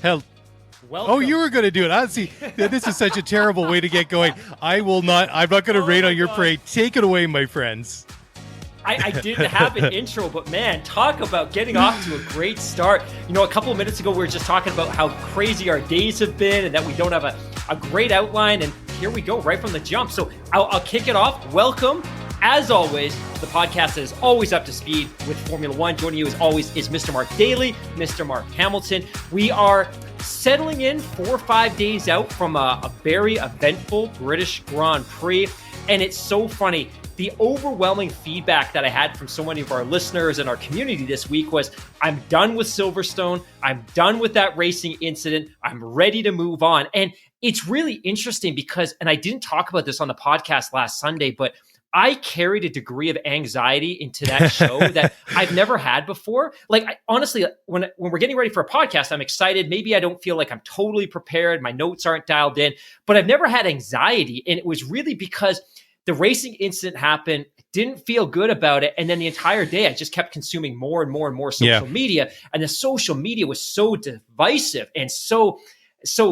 Hell. Welcome. Oh, you were going to do it. I see. This is such a terrible way to get going. I'm not going to rain on your parade. Take it away, my friends. I didn't have an intro, but man, talk about getting off to a great start. You know, a couple of minutes ago, we were just talking about how crazy our days have been and that we don't have a great outline. And here we go, right from the jump. So I'll kick it off. Welcome. As always, the podcast is always up to speed with Formula One. Joining you as always is Mr. Mark Daly, Mr. Mark Hamilton. We are settling in 4 or 5 days out from a very eventful British Grand Prix. And it's so funny. The overwhelming feedback that I had from so many of our listeners and our community this week was, I'm done with Silverstone. I'm done with that racing incident. I'm ready to move on. And it's really interesting because, and I didn't talk about this on the podcast last Sunday, but I carried a degree of anxiety into that show that I've never had before. Like, honestly, when we're getting ready for a podcast, I'm excited. Maybe I don't feel like I'm totally prepared. My notes aren't dialed in, but I've never had anxiety. And it was really because the racing incident happened, didn't feel good about it. And then the entire day, I just kept consuming more and more and more social media. And the social media was so divisive and so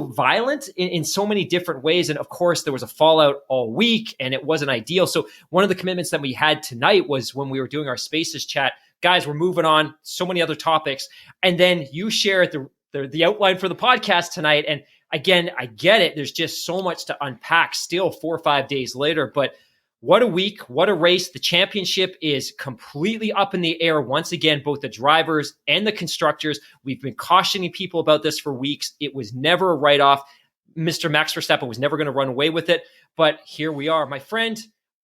violent in so many different ways. And of course, there was a fallout all week and it wasn't ideal. So one of the commitments that we had tonight was when we were doing our Spaces chat, guys, we're moving on, so many other topics. And then you shared the outline for the podcast tonight. And again, I get it. There's just so much to unpack still 4 or 5 days later, but what a week, what a race. The championship is completely up in the air. Once again, both the drivers and the constructors. We've been cautioning people about this for weeks. It was never a write-off. Mr. Max Verstappen was never going to run away with it. But here we are, my friend.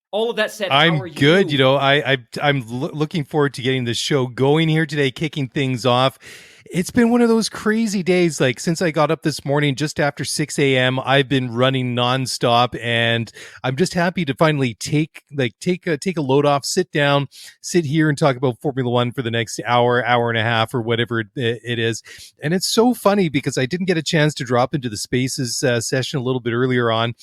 All of that said, how are you? I'm good. You know, I'm looking forward to getting this show going here today, kicking things off. It's been one of those crazy days. Like, since I got up this morning just after 6 a.m., I've been running nonstop, and I'm just happy to finally take a load off, sit down, sit here and talk about Formula One for the next hour and a half, or whatever it is. And it's so funny because I didn't get a chance to drop into the Spaces session a little bit earlier on.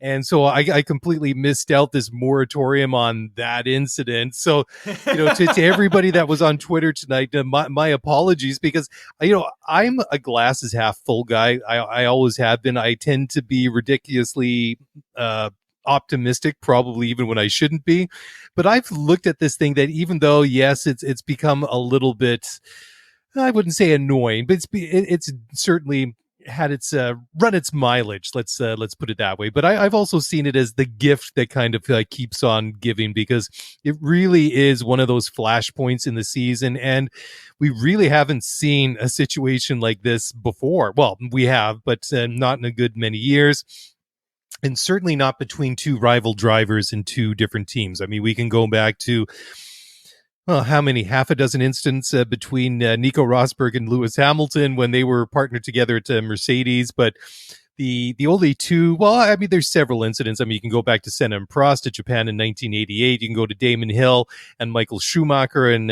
And so I completely missed out this moratorium on that incident. So, you know, to everybody that was on Twitter tonight, my apologies, because, you know, I'm a glasses half full guy. I always have been. I tend to be ridiculously optimistic, probably even when I shouldn't be. But I've looked at this thing that, even though, yes, it's become a little bit, I wouldn't say annoying, but it's certainly had its run its mileage, let's put it that way. But I've also seen it as the gift that kind of keeps on giving, because it really is one of those flashpoints in the season, and we really haven't seen a situation like this before. Well, we have, but not in a good many years. And certainly not between two rival drivers in two different teams. I mean, we can go back to, well, how many? Half a dozen incidents between Nico Rosberg and Lewis Hamilton when they were partnered together at Mercedes. But the only two, well, I mean, there's several incidents. I mean, you can go back to Senna and Prost at Japan in 1988. You can go to Damon Hill and Michael Schumacher in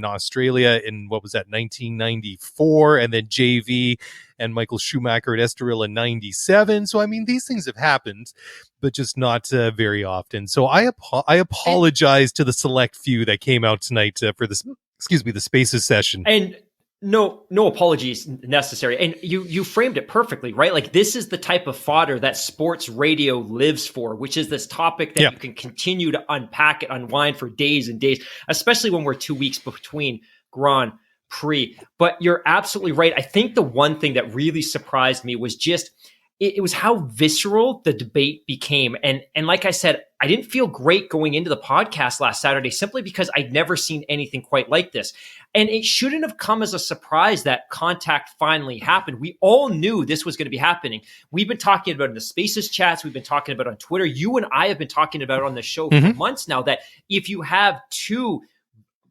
Australia in, what was that, 1994, and then JV and Michael Schumacher at Estoril in 97. So, I mean, these things have happened, but just not very often. So I apologize to the select few that came out tonight for this, the Spaces session. And no apologies necessary. And you framed it perfectly, right? Like, this is the type of fodder that sports radio lives for, which is this topic that you can continue to unpack and unwind for days and days, especially when we're 2 weeks between Grand Prix. But you're absolutely right. I think the one thing that really surprised me was just, it was how visceral the debate became. And like I said, I didn't feel great going into the podcast last Saturday, simply because I'd never seen anything quite like this. And it shouldn't have come as a surprise that contact finally happened. We all knew this was going to be happening. We've been talking about it in the Spaces chats. We've been talking about it on Twitter. You and I have been talking about it on the show for months now, that if you have two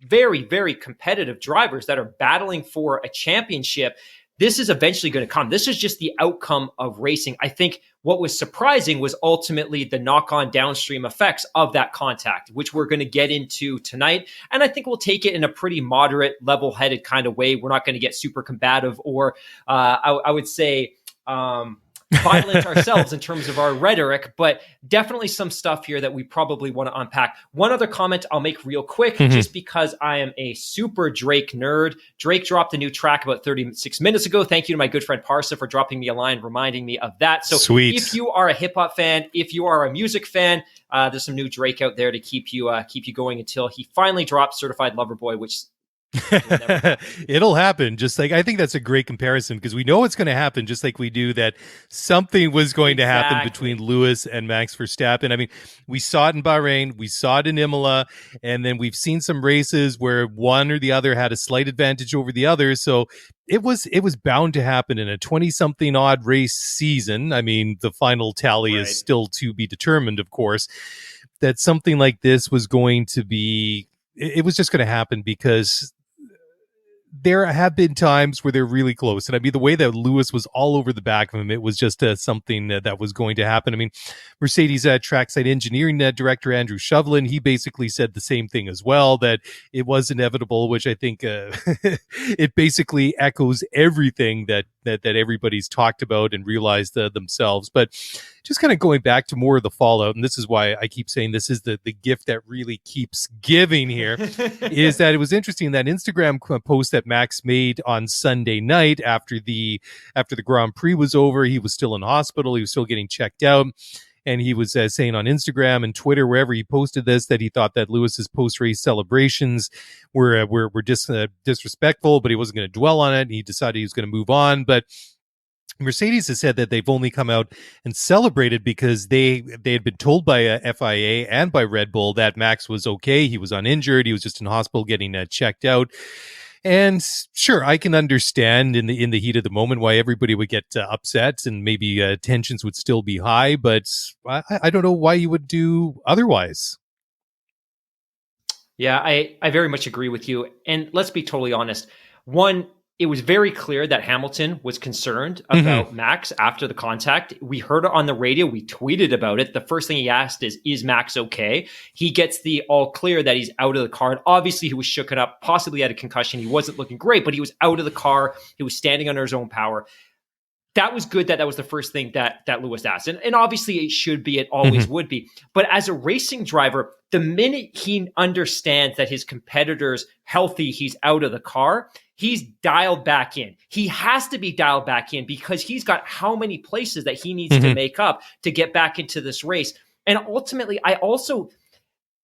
very, very competitive drivers that are battling for a championship, this is eventually going to come. This is just the outcome of racing. I think what was surprising was ultimately the knock-on downstream effects of that contact, which we're going to get into tonight. And I think we'll take it in a pretty moderate, level-headed kind of way. We're not going to get super combative or I would say violent ourselves in terms of our rhetoric, but definitely some stuff here that we probably want to unpack. One other comment I'll make real quick, just because I am a super Drake nerd. Drake dropped a new track about 36 minutes ago. Thank you to my good friend Parsa for dropping me a line reminding me of that. So Sweet. If you are a hip hop fan, if you are a music fan, there's some new Drake out there to keep you going until he finally drops Certified Lover Boy, which it'll happen. Just like, I think that's a great comparison, because we know it's going to happen, just like we do that something was going to happen between Lewis and Max Verstappen. I mean, we saw it in Bahrain, we saw it in Imola, and then we've seen some races where one or the other had a slight advantage over the other. So it was bound to happen in a 20-something odd race season. I mean, the final tally is still to be determined, of course, that something like this was going to be, it was just going to happen, because there have been times where they're really close. And I mean, the way that Lewis was all over the back of him, it was just something that was going to happen. I mean, Mercedes trackside engineering director Andrew Shovlin, he basically said the same thing as well, that it was inevitable, which I think it basically echoes everything that everybody's talked about and realized themselves. But just kind of going back to more of the fallout, and this is why I keep saying this is the gift that really keeps giving here, is that it was interesting, that Instagram post that Max made on Sunday night after the Grand Prix was over. He was still in hospital. He was still getting checked out. And he was saying on Instagram and Twitter, wherever he posted this, that he thought that Lewis's post-race celebrations were disrespectful, but he wasn't going to dwell on it. And he decided he was going to move on. But Mercedes has said that they've only come out and celebrated because they had been told by FIA and by Red Bull that Max was okay. He was uninjured. He was just in hospital getting checked out. And sure, I can understand in the heat of the moment why everybody would get upset, and maybe tensions would still be high. But I don't know why you would do otherwise. Yeah, I very much agree with you. And let's be totally honest. One, it was very clear that Hamilton was concerned about Max after the contact. We heard it on the radio. We tweeted about it. The first thing he asked is Max okay? He gets the all clear that he's out of the car. And obviously, he was shooken up, possibly had a concussion. He wasn't looking great, but he was out of the car. He was standing under his own power. That was good that was the first thing that Lewis asked. And obviously it should be, it always would be. But as a racing driver, the minute he understands that his competitor's healthy, he's out of the car, he's dialed back in. He has to be dialed back in, because he's got how many places that he needs to make up to get back into this race. And ultimately,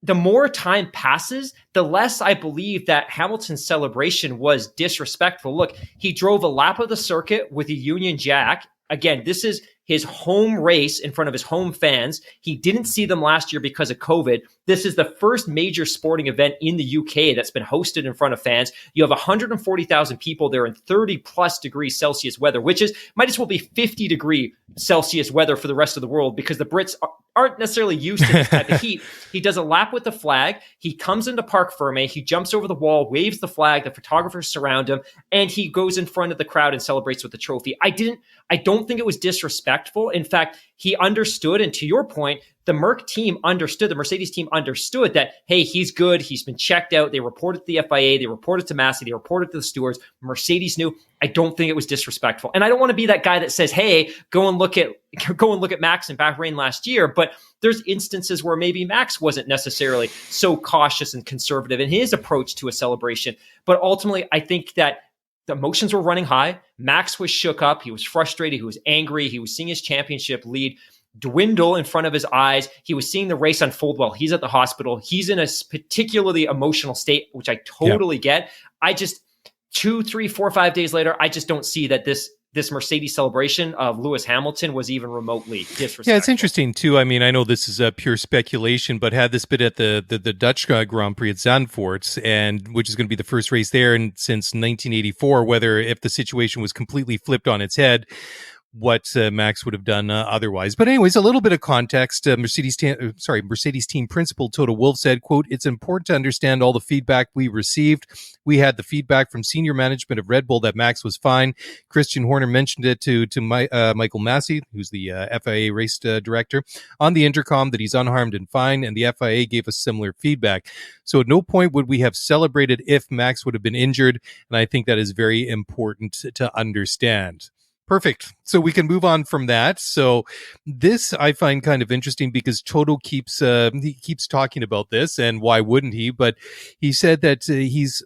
the more time passes, the less I believe that Hamilton's celebration was disrespectful. Look, he drove a lap of the circuit with a Union Jack. Again, this is his home race in front of his home fans. He didn't see them last year because of COVID. This is the first major sporting event in the UK that's been hosted in front of fans. You have 140,000 people there in 30 plus degrees Celsius weather, which might as well be 50 degree Celsius weather for the rest of the world, because the Brits aren't necessarily used to this type of heat. He does a lap with the flag. He comes into Parc Ferme. He jumps over the wall, waves the flag. The photographers surround him, and he goes in front of the crowd and celebrates with the trophy. I don't think it was disrespectful. In fact, he understood. And to your point, the Mercedes team understood that, hey, he's good. He's been checked out. They reported to the FIA. They reported to Massey. They reported to the stewards. Mercedes knew. I don't think it was disrespectful. And I don't want to be that guy that says, hey, go and look at Max in Bahrain last year. But there's instances where maybe Max wasn't necessarily so cautious and conservative in his approach to a celebration. But ultimately, I think that the emotions were running high. Max was shook up. He was frustrated. He was angry. He was seeing his championship lead dwindle in front of his eyes. He was seeing the race unfold while he's at the hospital. He's in a particularly emotional state, which I totally get. I just 2, 3, 4, 5 days later, I just don't see that this Mercedes celebration of Lewis Hamilton was even remotely disrespectful. Yeah, it's interesting too. I mean, I know this is pure speculation, but had this been at the Dutch Grand Prix at Zandvoort, and which is going to be the first race there since 1984, whether if the situation was completely flipped on its head, what Max would have done otherwise. But anyways, a little bit of context. Mercedes team principal Toto Wolff said, quote, "It's important to understand all the feedback we received. We had the feedback from senior management of Red Bull that Max was fine. Christian Horner mentioned it to Michael Massey, who's the FIA race director, on the intercom that he's unharmed and fine, and the FIA gave us similar feedback. So at no point would we have celebrated if Max would have been injured, and I think that is very important to understand." Perfect. So we can move on from that. So this I find kind of interesting because Toto he keeps talking about this, and why wouldn't he? But he said that he's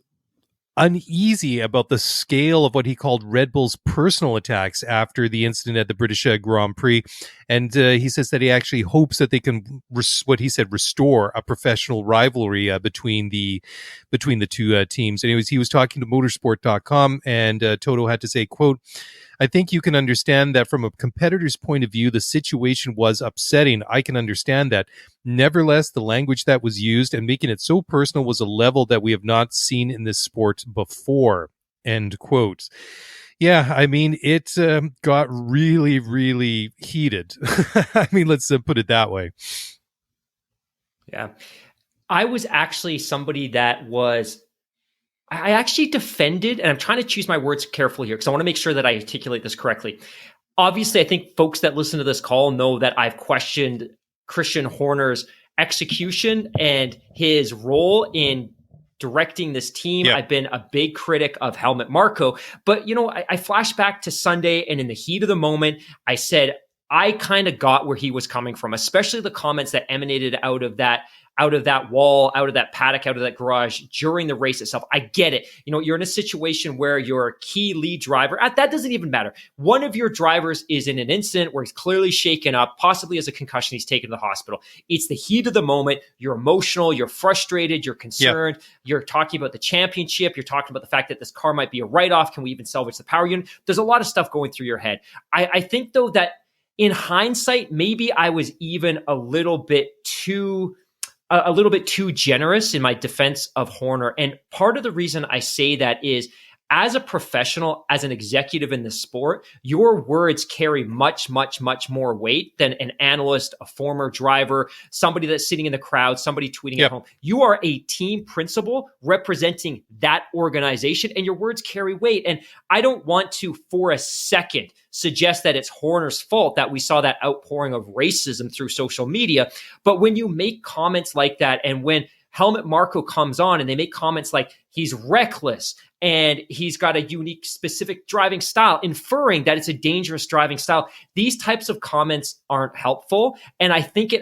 uneasy about the scale of what he called Red Bull's personal attacks after the incident at the British Grand Prix. And he says that he actually hopes that they can, what he said, restore a professional rivalry between the two teams. Anyways, he was talking to motorsport.com, and Toto had to say, quote, I think you can understand that from a competitor's point of view, the situation was upsetting. I can understand that. Nevertheless, the language that was used and making it so personal was a level that we have not seen in this sport before. End quote. Yeah, I mean, it got really, really heated. I mean, let's put it that way. Yeah. I was actually somebody that was I actually defended, and I'm trying to choose my words carefully here because I want to make sure that I articulate this correctly. Obviously, I think folks that listen to this call know that I've questioned Christian Horner's execution and his role in directing this team. Yeah. I've been a big critic of Helmut Marko, but I flash back to Sunday, and in the heat of the moment, I said I kind of got where he was coming from, especially the comments that emanated out of that wall, out of that paddock, out of that garage during the race itself. I get it. You're in a situation where your key lead driver, that doesn't even matter. One of your drivers is in an incident where he's clearly shaken up, possibly has a concussion, he's taken to the hospital. It's the heat of the moment. You're emotional, you're frustrated, you're concerned. Yep. You're talking about the championship. You're talking about the fact that this car might be a write-off. Can we even salvage the power unit? There's a lot of stuff going through your head. I think, though, that in hindsight, maybe I was even a little bit too generous in my defense of Horner. And part of the reason I say that is, as a professional, as an executive in the sport, your words carry much, much, much more weight than an analyst, a former driver, somebody that's sitting in the crowd, somebody tweeting at home. You are a team principal representing that organization, and your words carry weight. And I don't want to, for a second, suggest that it's Horner's fault that we saw that outpouring of racism through social media. But when you make comments like that, and when Helmut Marko comes on and they make comments like he's reckless and he's got a unique, specific driving style, inferring that it's a dangerous driving style, these types of comments aren't helpful. And I think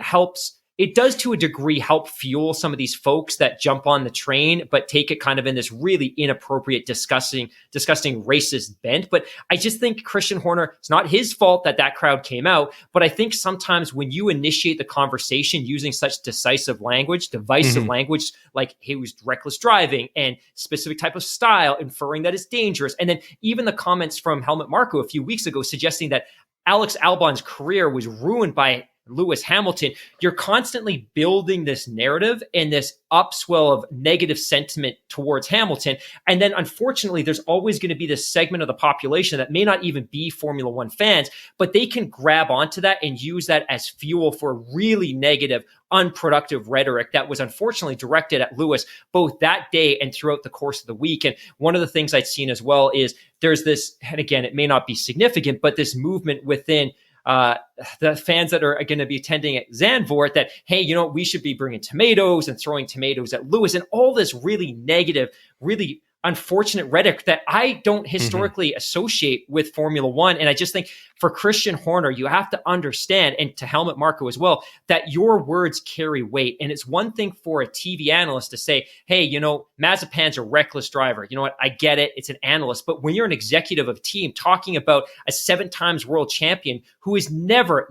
it does to a degree help fuel some of these folks that jump on the train, but take it kind of in this really inappropriate, disgusting racist bent. But I just think Christian Horner, it's not his fault that crowd came out. But I think sometimes when you initiate the conversation using such divisive language, like he was reckless driving and specific type of style, inferring that it's dangerous. And then even the comments from Helmut Marko a few weeks ago suggesting that Alex Albon's career was ruined by Lewis Hamilton. You're constantly building this narrative and this upswell of negative sentiment towards Hamilton. And then unfortunately, there's always going to be this segment of the population that may not even be Formula One fans, but they can grab onto that and use that as fuel for really negative, unproductive rhetoric that was unfortunately directed at Lewis both that day and throughout the course of the week. And one of the things I'd seen as well is there's this, and again, it may not be significant, but this movement within the fans that are going to be attending at Zandvoort that, hey, we should be bringing tomatoes and throwing tomatoes at Lewis, and all this really negative, really unfortunate rhetoric that I don't historically associate with Formula One. And I just think for Christian Horner, you have to understand, and to Helmut Marko as well, that your words carry weight. And it's one thing for a TV analyst to say, hey, Mazepin's a reckless driver. You know what? I get it. It's an analyst. But when you're an executive of a team talking about a 7 times world champion who has never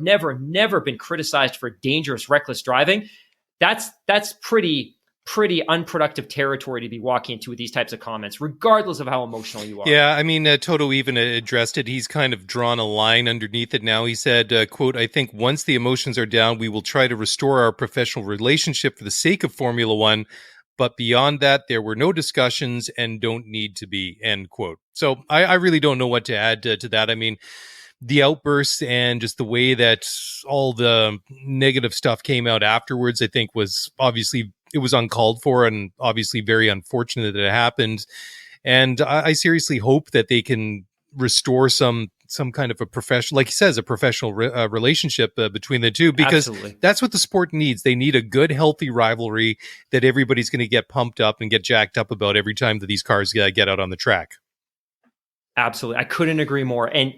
been criticized for dangerous, reckless driving, that's pretty unproductive territory to be walking into with these types of comments, regardless of how emotional you are. Yeah, I mean, Toto even addressed it. He's kind of drawn a line underneath it now. He said, quote, I think once the emotions are down, we will try to restore our professional relationship for the sake of Formula One. But beyond that, there were no discussions and don't need to be, end quote. So I really don't know what to add to that. I mean, the outbursts and just the way that all the negative stuff came out afterwards, I think was obviously, it was uncalled for and obviously very unfortunate that it happened. And I seriously hope that they can restore some kind of a professional, like he says, a professional relationship between the two, because that's what the sport needs. They need a good, healthy rivalry that everybody's going to get pumped up and get jacked up about every time that these cars get out on the track. Absolutely. I couldn't agree more. And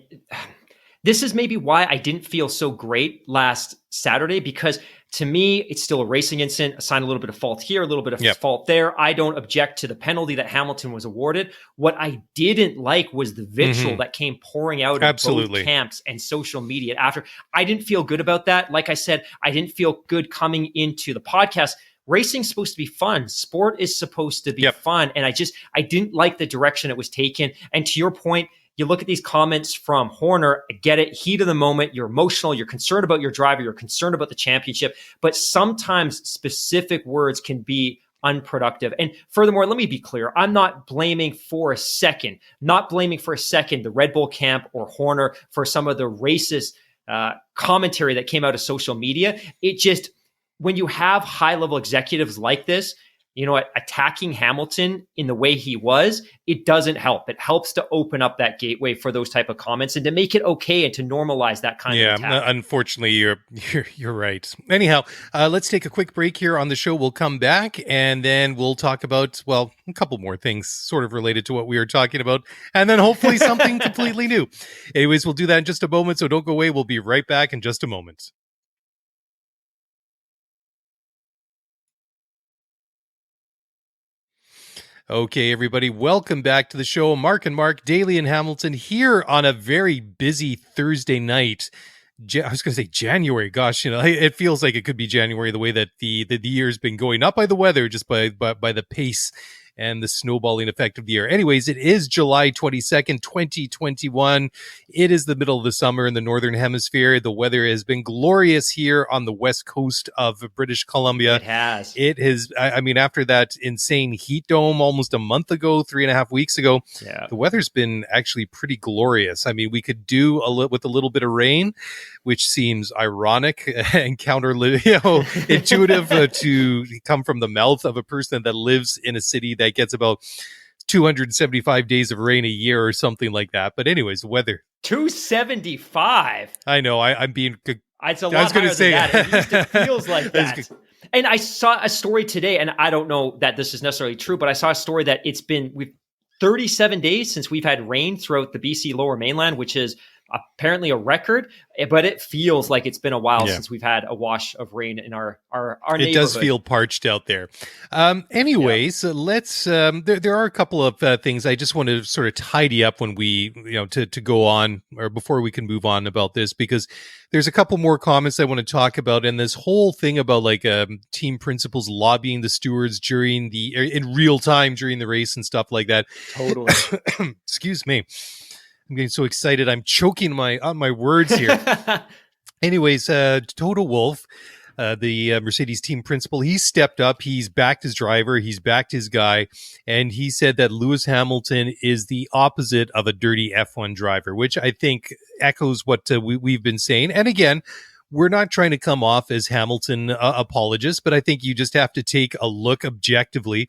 this is maybe why I didn't feel so great last Saturday, because to me, it's still a racing incident. Assign a little bit of fault here, a little bit of fault there. I don't object to the penalty that Hamilton was awarded. What I didn't like was the vitriol that came pouring out of both camps and social media after. I didn't feel good about that. Like I said, I didn't feel good coming into the podcast. Racing's supposed to be fun. Sport is supposed to be fun. And I didn't like the direction it was taken. And to your point, you look at these comments from Horner, I get it, heat of the moment, you're emotional, you're concerned about your driver, you're concerned about the championship, but sometimes specific words can be unproductive. And furthermore, let me be clear, I'm not blaming for a second the Red Bull camp or Horner for some of the racist commentary that came out of social media. It just, when you have high-level executives like this, attacking Hamilton in the way he was, it doesn't help. It helps to open up that gateway for those type of comments and to make it okay and to normalize that kind of attack. Yeah, unfortunately, you're right. Anyhow, let's take a quick break here on the show. We'll come back and then we'll talk about, well, a couple more things sort of related to what we were talking about, and then hopefully something completely new. Anyways, we'll do that in just a moment, so don't go away. We'll be right back in just a moment. Okay, everybody, welcome back to the show. Mark and Mark, Daly and Hamilton, here on a very busy Thursday night. I was going to say January. Gosh, it feels like it could be January, the way that the year's been going, not by the weather, just by the pace and the snowballing effect of the year. Anyways, it is July 22nd, 2021. It is the middle of the summer in the Northern Hemisphere. The weather has been glorious here on the west coast of British Columbia. It has, I mean, after that insane heat dome almost a month ago, 3.5 weeks ago, the weather's been actually pretty glorious. I mean, we could do with a little bit of rain, which seems ironic and counterintuitive to come from the mouth of a person that lives in a city that gets about 275 days of rain a year or something like that. But anyways, weather. 275? I know, I'm being... It's a lot higher than that. At least it feels like that. And I saw a story today, and I don't know that this is necessarily true, but I saw a story that we've 37 days since we've had rain throughout the BC Lower Mainland, which is apparently a record, but it feels like it's been a while since we've had a wash of rain in our neighborhood. It does feel parched out there. Anyways, let's, there are a couple of things I just want to sort of tidy up when we, to go on, or before we can move on about this, because there's a couple more comments I want to talk about. And this whole thing about team principals lobbying the stewards in real time during the race and stuff like that. Totally. Excuse me. I'm getting so excited. I'm choking on my words here. Anyways, Toto Wolff, the Mercedes team principal, he stepped up. He's backed his driver. He's backed his guy. And he said that Lewis Hamilton is the opposite of a dirty F1 driver, which I think echoes what we've been saying. And again, we're not trying to come off as Hamilton apologists, but I think you just have to take a look objectively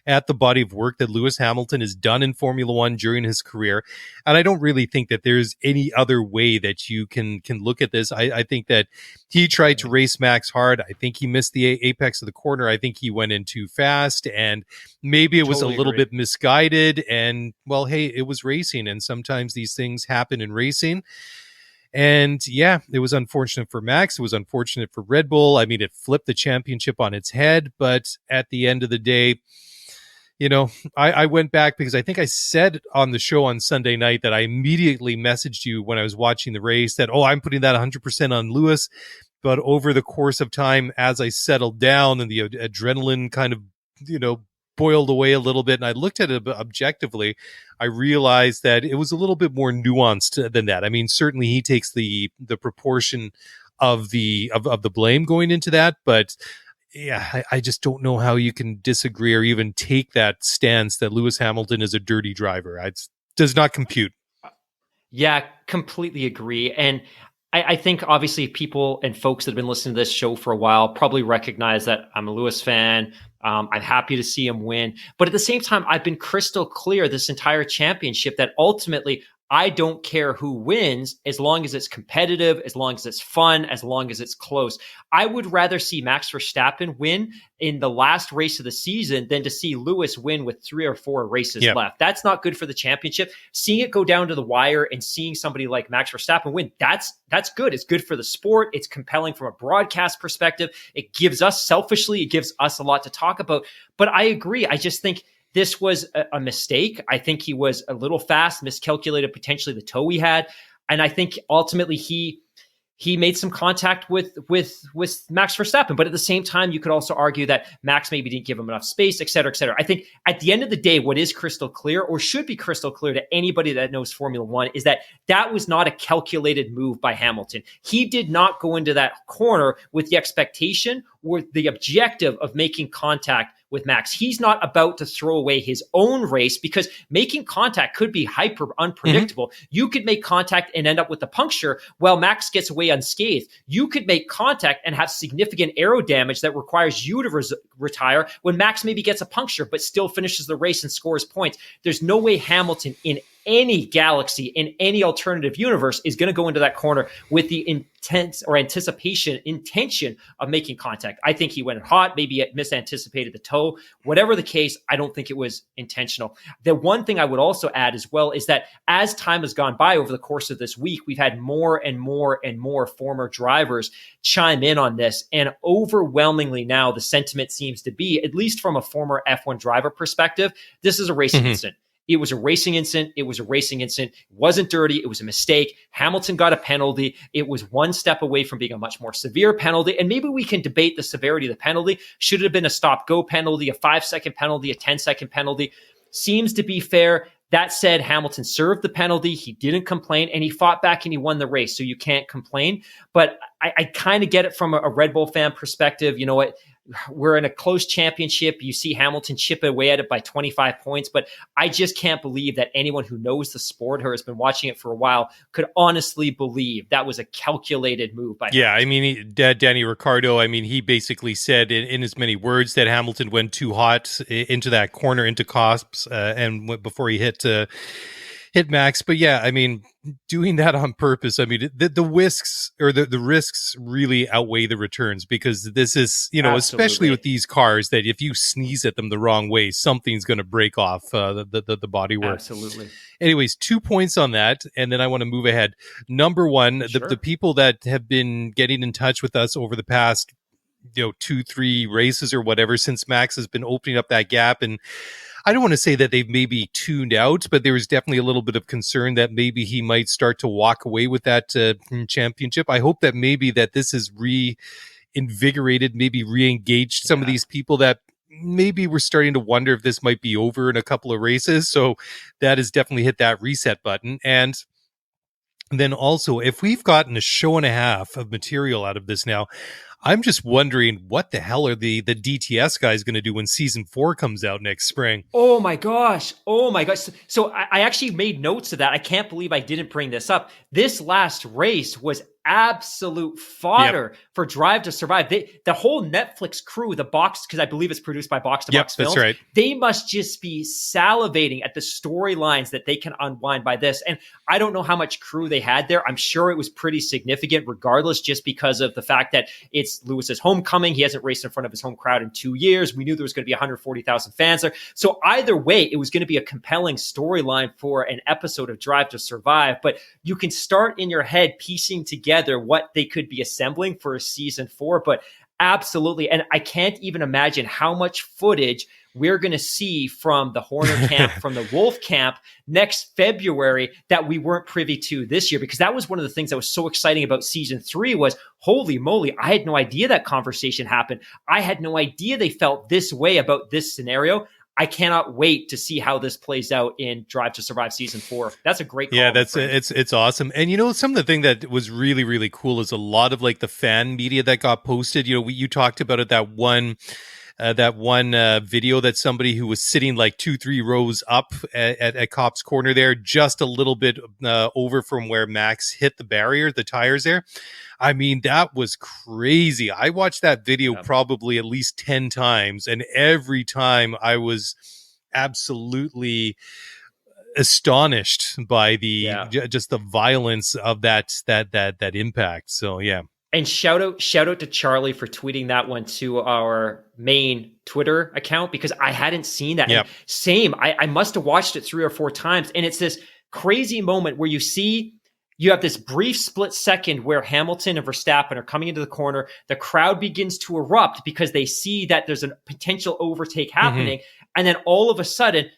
at the body of work that Lewis Hamilton has done in Formula One during his career. And I don't really think that there's any other way that you can look at this. I think that he tried to race Max hard. I think he missed the apex of the corner. I think he went in too fast, and maybe it was a little bit misguided. And well, hey, it was racing, and sometimes these things happen in racing. And yeah, it was unfortunate for Max. It was unfortunate for Red Bull. I mean, it flipped the championship on its head, but at the end of the day, I went back because I think I said on the show on Sunday night that I immediately messaged you when I was watching the race that, I'm putting that 100% on Lewis. But over the course of time, as I settled down and the adrenaline kind of, boiled away a little bit, and I looked at it objectively, I realized that it was a little bit more nuanced than that. I mean, certainly he takes the proportion of the blame going into that, but yeah, I just don't know how you can disagree or even take that stance that Lewis Hamilton is a dirty driver. It does not compute. Yeah, completely agree. And I think obviously people and folks that have been listening to this show for a while probably recognize that I'm a Lewis fan. I'm happy to see him win. But at the same time, I've been crystal clear this entire championship that ultimately I don't care who wins as long as it's competitive, as long as it's fun, as long as it's close. I would rather see Max Verstappen win in the last race of the season than to see Lewis win with 3 or 4 races Yep. left. That's not good for the championship. Seeing it go down to the wire and seeing somebody like Max Verstappen win, that's good. It's good for the sport. It's compelling from a broadcast perspective. It gives us, selfishly, it gives us a lot to talk about. But I agree. I just think this was a mistake. I think he was a little fast, miscalculated potentially the toe he had. And I think ultimately he made some contact with Max Verstappen. But at the same time, you could also argue that Max maybe didn't give him enough space, et cetera, et cetera. I think at the end of the day, what is crystal clear, or should be crystal clear to anybody that knows Formula One, is that that was not a calculated move by Hamilton. He did not go into that corner with the expectation or the objective of making contact with Max. He's not about to throw away his own race, because making contact could be hyper unpredictable. You could make contact and end up with a puncture while Max gets away unscathed. You could make contact and have significant aero damage that requires you to retire when Max maybe gets a puncture but still finishes the race and scores points. There's no way Hamilton in any galaxy, in any alternative universe, is going to go into that corner with the intention of making contact. I think he went hot, maybe misanticipated the toe. Whatever the case, I don't think it was intentional. The one thing I would also add as well is that as time has gone by over the course of this week, we've had more and more and more former drivers chime in on this. And overwhelmingly now, the sentiment seems to be, at least from a former F1 driver perspective, this is a racing incident. It was a racing incident. It was a racing incident. It wasn't dirty. It was a mistake. Hamilton got a penalty. It was one step away from being a much more severe penalty. And maybe we can debate the severity of the penalty. Should it have been a stop-go penalty, a 5-second penalty, a 10-second penalty? Seems to be fair. That said, Hamilton served the penalty. He didn't complain, and he fought back and he won the race. So you can't complain. But I kind of get it from a Red Bull fan perspective. You know what? We're in a close championship. You see Hamilton chip away at it by 25 points, but I just can't believe that anyone who knows the sport or has been watching it for a while could honestly believe that was a calculated move by Yeah, Hamilton. I mean, Danny Ricciardo, I mean, he basically said in as many words that Hamilton went too hot into that corner, into Cosps, and before he hit Max. But yeah, I mean, doing that on purpose, I mean, the risks, or the risks really outweigh the returns, because this is, you know, Absolutely. especially with these cars, that if you sneeze at them the wrong way, something's going to break off the bodywork. Absolutely. Anyways, 2 points on that, and then I want to move ahead. Number one, Sure. the people that have been getting in touch with us over the past, 2-3 races or whatever, since Max has been opening up that gap, and I don't want to say that they've maybe tuned out, but there was definitely a little bit of concern that maybe he might start to walk away with that championship. I hope that maybe that this is reinvigorated, maybe re-engaged some of these people that maybe we're starting to wonder if this might be over in a couple of races. So that has definitely hit that reset button. And then also, if we've gotten a show and a half of material out of this now, I'm just wondering what the hell are the DTS guys going to do when season 4 comes out next spring? Oh my gosh. Oh my gosh. So I actually made notes of that. I can't believe I didn't bring this up. This last race was absolute fodder for Drive to Survive. The whole Netflix crew, the box, because I believe it's produced by Box to Box Films. That's right. They must just be salivating at the storylines that they can unwind by this. And I don't know how much crew they had there. I'm sure it was pretty significant regardless, just because of the fact that it's Lewis's homecoming. He hasn't raced in front of his home crowd in 2 years. We knew there was going to be 140,000 fans there. So either way, it was going to be a compelling storyline for an episode of Drive to Survive. But you can start in your head piecing together what they could be assembling for season 4. But absolutely. And I can't even imagine how much footage we're going to see from the Horner camp, from the Wolf camp next February that we weren't privy to this year. Because that was one of the things that was so exciting about season 3 was, holy moly, I had no idea that conversation happened. I had no idea they felt this way about this scenario. I cannot wait to see how this plays out in Drive to Survive season 4. That's a great call. Yeah, it's awesome. And some of the thing that was really, really cool is a lot of like the fan media that got posted. You talked about it, that one video that somebody who was sitting like 2-3 rows up at Cop's corner there, just a little bit over from where Max hit the barrier, the tires there. I mean, that was crazy. I watched that video probably at least 10 times, and every time I was absolutely astonished by the Yeah. just the violence of that impact. So yeah. And shout out to Charlie for tweeting that one to our main Twitter account, because I hadn't seen that. Yeah. And same, I must have watched it 3 or 4 times. And it's this crazy moment where you have this brief split second where Hamilton and Verstappen are coming into the corner. The crowd begins to erupt because they see that there's a potential overtake happening. And then all of a sudden,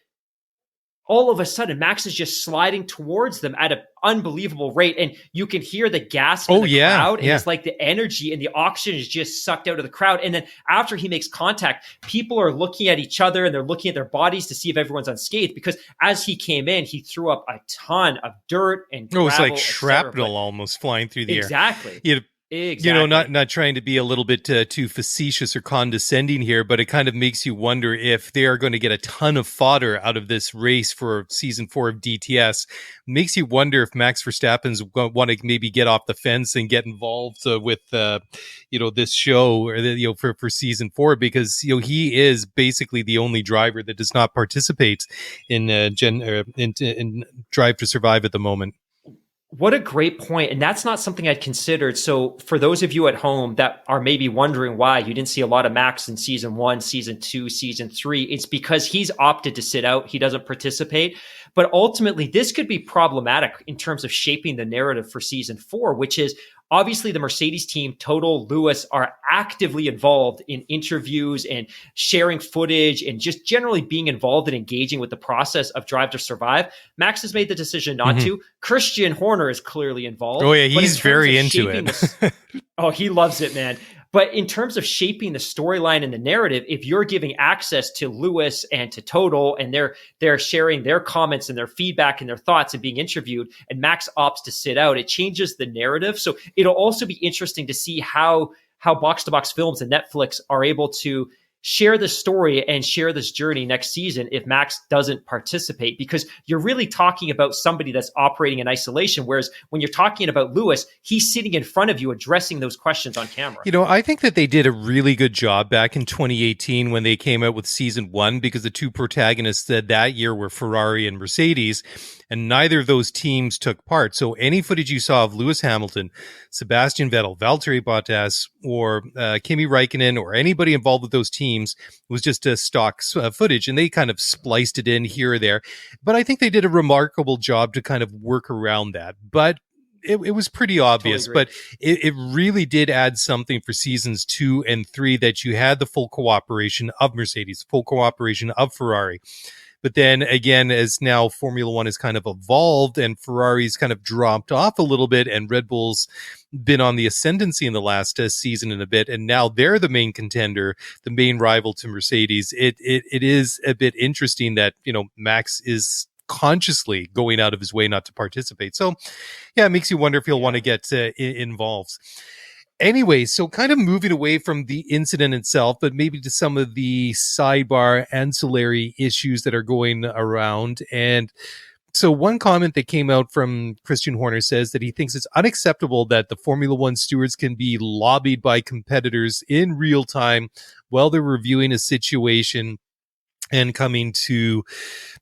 Max is just sliding towards them at an unbelievable rate. And you can hear the gasp in the crowd. And it's like the energy and the oxygen is just sucked out of the crowd. And then after he makes contact, people are looking at each other and they're looking at their bodies to see if everyone's unscathed. Because as he came in, he threw up a ton of dirt and gravel. It was like shrapnel almost flying through the air. Exactly. You know, not trying to be a little bit too facetious or condescending here, but it kind of makes you wonder if they are going to get a ton of fodder out of this race for season 4 of DTS. Makes you wonder if Max Verstappen's want to maybe get off the fence and get involved with this show, or for season 4, because he is basically the only driver that does not participate in Drive to Survive at the moment. What a great point. And that's not something I'd considered. So for those of you at home that are maybe wondering why you didn't see a lot of Max in season 1, season 2, season 3, it's because he's opted to sit out. He doesn't participate. But ultimately, this could be problematic in terms of shaping the narrative for season 4, which is obviously the Mercedes team, Toto, Lewis, are actively involved in interviews and sharing footage and just generally being involved and engaging with the process of Drive to Survive. Max has made the decision not to. Christian Horner is clearly involved. Oh yeah, he's very into it. Oh, he loves it, man. But in terms of shaping the storyline and the narrative, if you're giving access to Lewis and to Toto, and they're sharing their comments and their feedback and their thoughts and being interviewed, and Max opts to sit out, it changes the narrative. So it'll also be interesting to see how Box to Box Films and Netflix are able to share the story and share this journey next season if Max doesn't participate, because you're really talking about somebody that's operating in isolation. Whereas when you're talking about Lewis, he's sitting in front of you addressing those questions on camera. I think that they did a really good job back in 2018 when they came out with season 1, because the two protagonists that year were Ferrari and Mercedes, and neither of those teams took part. So any footage you saw of Lewis Hamilton, Sebastian Vettel, Valtteri Bottas, or Kimi Räikkönen, or anybody involved with those teams was just a stock footage, and they kind of spliced it in here or there. But I think they did a remarkable job to kind of work around that. But it was pretty obvious, totally, but it really did add something for seasons 2 and 3, that you had the full cooperation of Mercedes, full cooperation of Ferrari. But then again, as now Formula One has kind of evolved and Ferrari's kind of dropped off a little bit, and Red Bull's been on the ascendancy in the last season and a bit, and now they're the main contender, the main rival to Mercedes. It is a bit interesting that, Max is consciously going out of his way not to participate. So yeah, it makes you wonder if he'll want to get involved. Anyway, so kind of moving away from the incident itself, but maybe to some of the sidebar ancillary issues that are going around. And so one comment that came out from Christian Horner says that he thinks it's unacceptable that the Formula One stewards can be lobbied by competitors in real time while they're reviewing a situation and coming to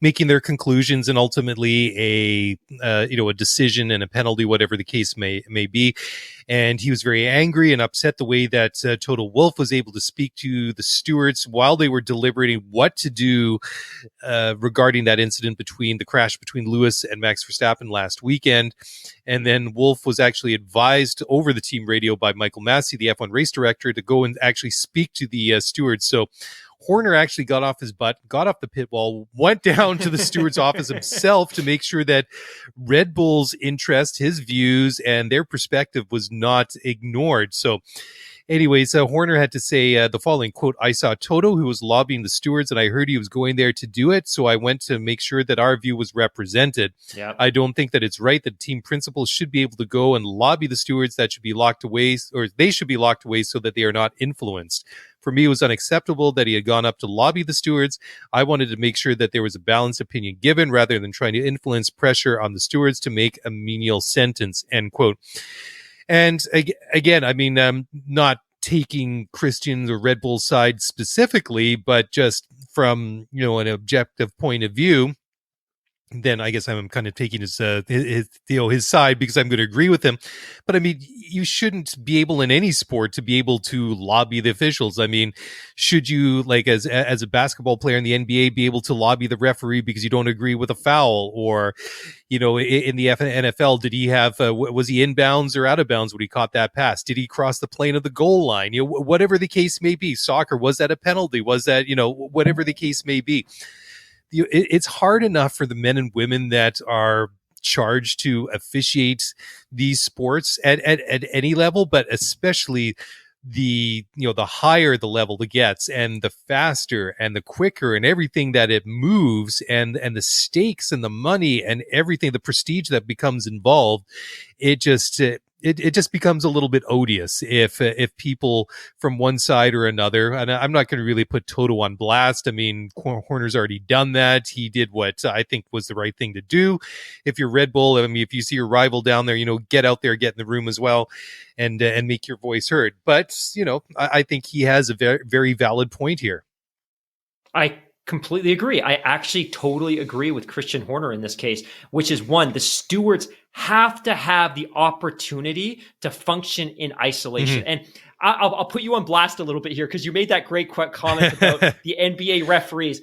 making their conclusions, and ultimately a decision and a penalty, whatever the case may be. And he was very angry and upset the way that Toto Wolff was able to speak to the stewards while they were deliberating what to do regarding that incident between the crash between Lewis and Max Verstappen last weekend. And then Wolff was actually advised over the team radio by Michael Massey, the F1 race director, to go and actually speak to the stewards. So Horner actually got off his butt, got off the pit wall, went down to the steward's office himself to make sure that Red Bull's interest, his views, and their perspective was not ignored. So anyways, Horner had to say the following, quote, "I saw Toto, who was lobbying the stewards, and I heard he was going there to do it. So I went to make sure that our view was represented. Yep. I don't think that it's right that team principals should be able to go and lobby the stewards. That should be locked away, or they should be locked away so that they are not influenced. For me, it was unacceptable that he had gone up to lobby the stewards. I wanted to make sure that there was a balanced opinion given rather than trying to influence pressure on the stewards to make a menial sentence," end quote. And again, I mean, not taking Christian's or Red Bull's side specifically, but just from, an objective point of view, then I guess I'm kind of taking his side because I'm going to agree with him. But I mean, you shouldn't be able in any sport to be able to lobby the officials. I mean, should you, like, as a basketball player in the NBA, be able to lobby the referee because you don't agree with a foul? Or, in the NFL, did he have was he inbounds or out of bounds when he caught that pass? Did he cross the plane of the goal line? Whatever the case may be. Soccer, was that a penalty? Was that, whatever the case may be. It's hard enough for the men and women that are charged to officiate these sports at any level, but especially the higher the level it gets, and the faster and the quicker and everything that it moves, and the stakes and the money and everything, the prestige that becomes involved, it just becomes a little bit odious if people from one side or another, and I'm not going to really put Toto on blast. I mean, Horner's already done that. He did what I think was the right thing to do. If you're Red Bull, I mean, if you see your rival down there, get out there, get in the room as well, and make your voice heard. But, I think he has a very, very valid point here. I completely agree. I actually totally agree with Christian Horner in this case, which is one, the stewards have to have the opportunity to function in isolation. Mm-hmm. And I'll put you on blast a little bit here because you made that great comment about the NBA referees.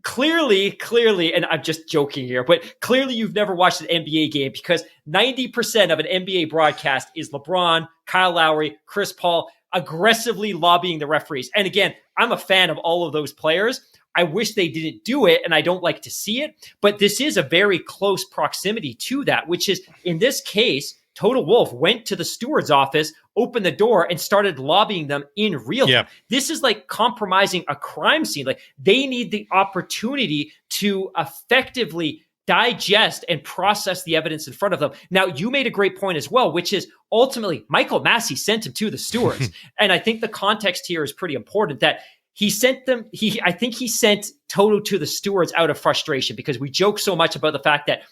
Clearly, and I'm just joking here, but clearly you've never watched an NBA game because 90% of an NBA broadcast is LeBron, Kyle Lowry, Chris Paul aggressively lobbying the referees. And again, I'm a fan of all of those players. I wish they didn't do it, and I don't like to see it. But this is a very close proximity to that, which is, in this case, Toto Wolff went to the steward's office, opened the door, and started lobbying them in real time. This is like compromising a crime scene. Like, they need the opportunity to effectively digest and process the evidence in front of them. Now, you made a great point as well, which is ultimately Michael Massey sent him to the stewards. And I think the context here is pretty important, that he sent them. I think he sent Toto to the stewards out of frustration, because we joke so much about the fact that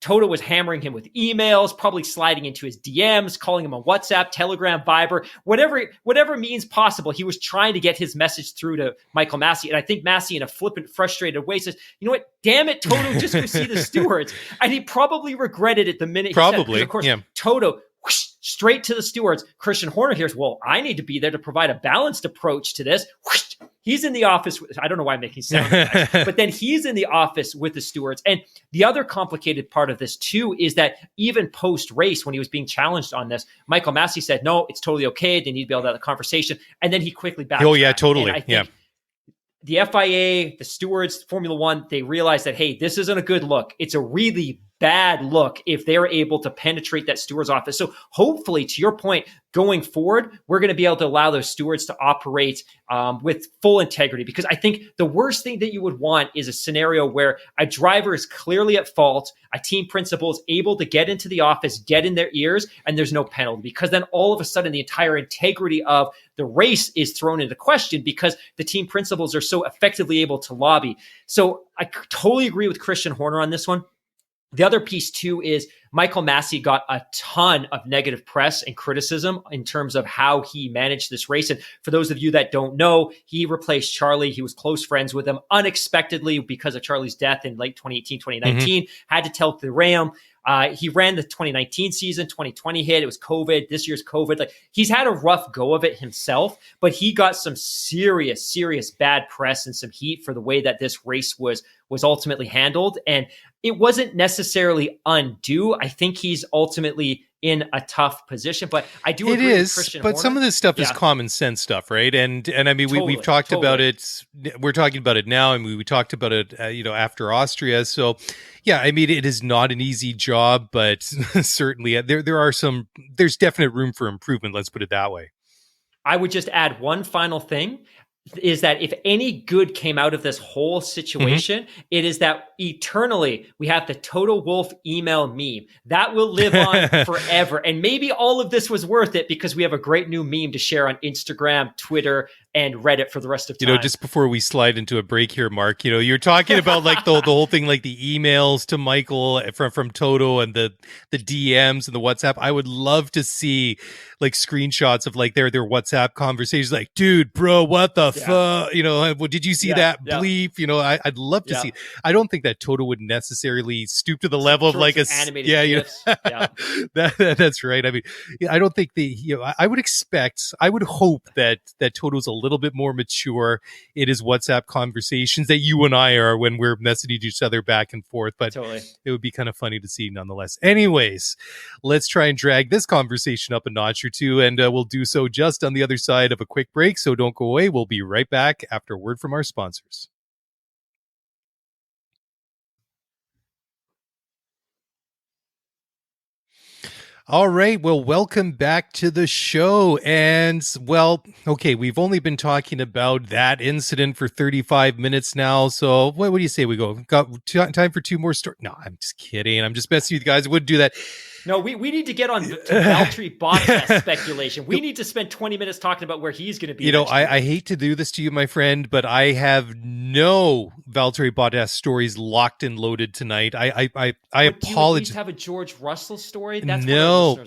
Toto was hammering him with emails, probably sliding into his DMs, calling him on WhatsApp, Telegram, Viber, whatever means possible. He was trying to get his message through to Michael Massey. And I think Massey, in a flippant, frustrated way, says, "You know what? Damn it, Toto, just go see the stewards." And he probably regretted it the minute he said it. Of course, Toto, whoosh, straight to the stewards. Christian Horner hears, well, I need to be there to provide a balanced approach to this. Whoosh, he's in the office. I don't know why I'm making sound effects, but then he's in the office with the stewards. And the other complicated part of this too is that even post-race, when he was being challenged on this, Michael Massey said, no, it's totally okay. They need to be able to have the conversation. And then he quickly backtracked. Oh yeah, totally. Yeah. The FIA, the stewards, Formula One, they realized that, hey, this isn't a good look. It's a really bad look if they're able to penetrate that steward's office. So hopefully, to your point, going forward, we're going to be able to allow those stewards to operate with full integrity. Because I think the worst thing that you would want is a scenario where a driver is clearly at fault, a team principal is able to get into the office, get in their ears, and there's no penalty. Because then all of a sudden, the entire integrity of the race is thrown into question because the team principals are so effectively able to lobby. So I totally agree with Christian Horner on this one. The other piece, too, is Michael Massey got a ton of negative press and criticism in terms of how he managed this race. And for those of you that don't know, he replaced Charlie. He was close friends with him unexpectedly because of Charlie's death in late 2018, 2019. Had to tell the Ram. He ran the 2019 season, 2020 hit. It was COVID. This year's COVID. Like, he's had a rough go of it himself, but he got some serious bad press and some heat for the way that this race was ultimately handled. And it wasn't necessarily undue. I think he's ultimately in a tough position, but I do agree with Christian Horner. But some of this stuff is common sense stuff, right? And I mean, we've talked about it. We're talking about it now, and we talked about it, after Austria. So, yeah, I mean, it is not an easy job, but certainly there's definite room for improvement. Let's put it that way. I would just add one final thing, is that if any good came out of this whole situation, it is that eternally we have the Toto Wolff email meme that will live on forever. And maybe all of this was worth it because we have a great new meme to share on Instagram, Twitter, and Reddit for the rest of time. Just before we slide into a break here, Mark, you're talking about like the whole thing, like the emails to Michael from Toto and the DMs and the WhatsApp. I would love to see like screenshots of like their WhatsApp conversations, like, dude, bro, what the fuck? Did you see that bleep? I'd love to see. I don't think that Toto would necessarily stoop to the level of like animated GIFs. That's right. I mean, I don't think I would hope that Toto's a little bit more mature in his WhatsApp conversations that you and I are when we're messaging each other back and forth, but totally. It would be kind of funny to see nonetheless. Anyways, let's try and drag this conversation up a notch or two, and we'll do so just on the other side of a quick break, so don't go away. We'll be right back after a word from our sponsors. All right. Well, welcome back to the show. And okay, we've only been talking about that incident for 35 minutes now. So what do you say we go? Got time for two more stories? No, I'm just kidding. I'm just messing with you guys. I wouldn't do that. No, we need to get on to Valtteri Bottas speculation. We need to spend 20 minutes talking about where he's going to be. I hate to do this to you, my friend, but I have no Valtteri Bottas stories locked and loaded tonight. I apologize. Do you at least have a George Russell story? That's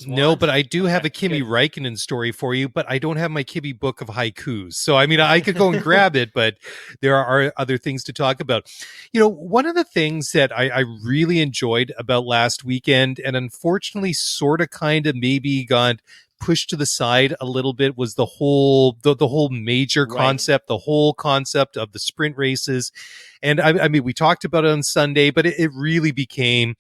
no, but I do have a Kimi Räikkönen story for you, but I don't have my Kimi book of haikus. So, I mean, I could go and grab it, but there are other things to talk about. One of the things that I really enjoyed about last weekend, and unfortunately sort of kind of maybe got pushed to the side a little bit, was the whole major concept, the whole concept of the sprint races. And I mean, we talked about it on Sunday, but it really became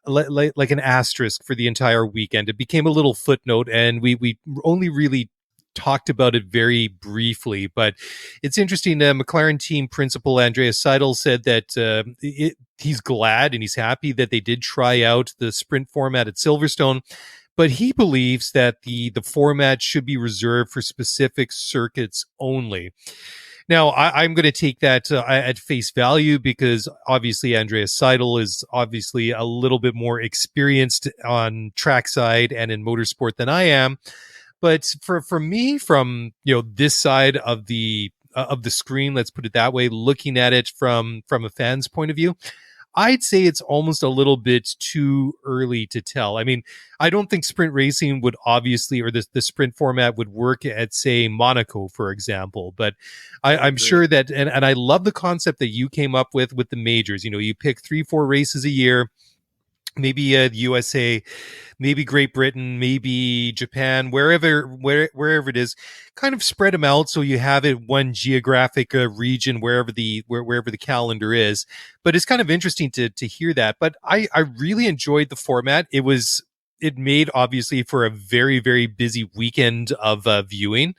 like an asterisk for the entire weekend. It became a little footnote, and we only really talked about it very briefly. But it's interesting. McLaren team principal Andreas Seidel said that he's glad and he's happy that they did try out the sprint format at Silverstone, but he believes that the format should be reserved for specific circuits only. Now, I'm going to take that at face value, because obviously Andreas Seidel is obviously a little bit more experienced on trackside and in motorsport than I am. But for me, from this side of the screen, let's put it that way, looking at it from a fan's point of view, I'd say it's almost a little bit too early to tell. I mean, I don't think sprint racing would obviously, or the sprint format would work at, say, Monaco, for example. But I'm sure that, and I love the concept that you came up with the majors. You pick 3-4 races a year, maybe the USA, maybe Great Britain, maybe Japan, wherever it is, kind of spread them out so you have it one geographic region wherever the calendar is. But it's kind of interesting to hear that. But I really enjoyed the format. It made obviously for a very, very busy weekend of viewing,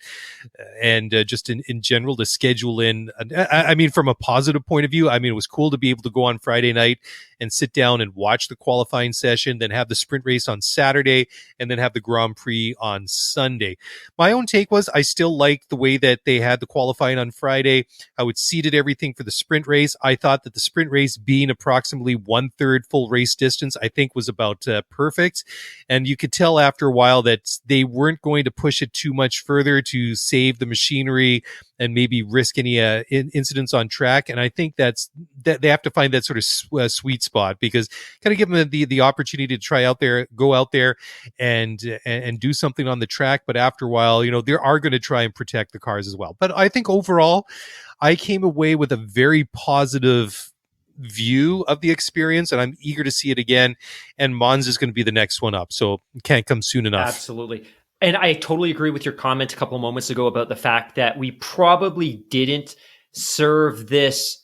and just in general to schedule in. I mean, from a positive point of view, I mean, it was cool to be able to go on Friday night and sit down and watch the qualifying session, then have the sprint race on Saturday, and then have the Grand Prix on Sunday. My own take was I still liked the way that they had the qualifying on Friday, how it seeded everything for the sprint race. I thought that the sprint race being approximately 1/3 full race distance, I think was about perfect. And you could tell after a while that they weren't going to push it too much further to save the machinery and maybe risk any incidents on track. And I think that they have to find that sort of sweet spot, because kind of give them the opportunity to go out there and do something on the track. But after a while, they are going to try and protect the cars as well. But I think overall, I came away with a very positive view of the experience, and I'm eager to see it again. And Monza is going to be the next one up, so it can't come soon enough. Absolutely. And I totally agree with your comment a couple of moments ago about the fact that we probably didn't serve this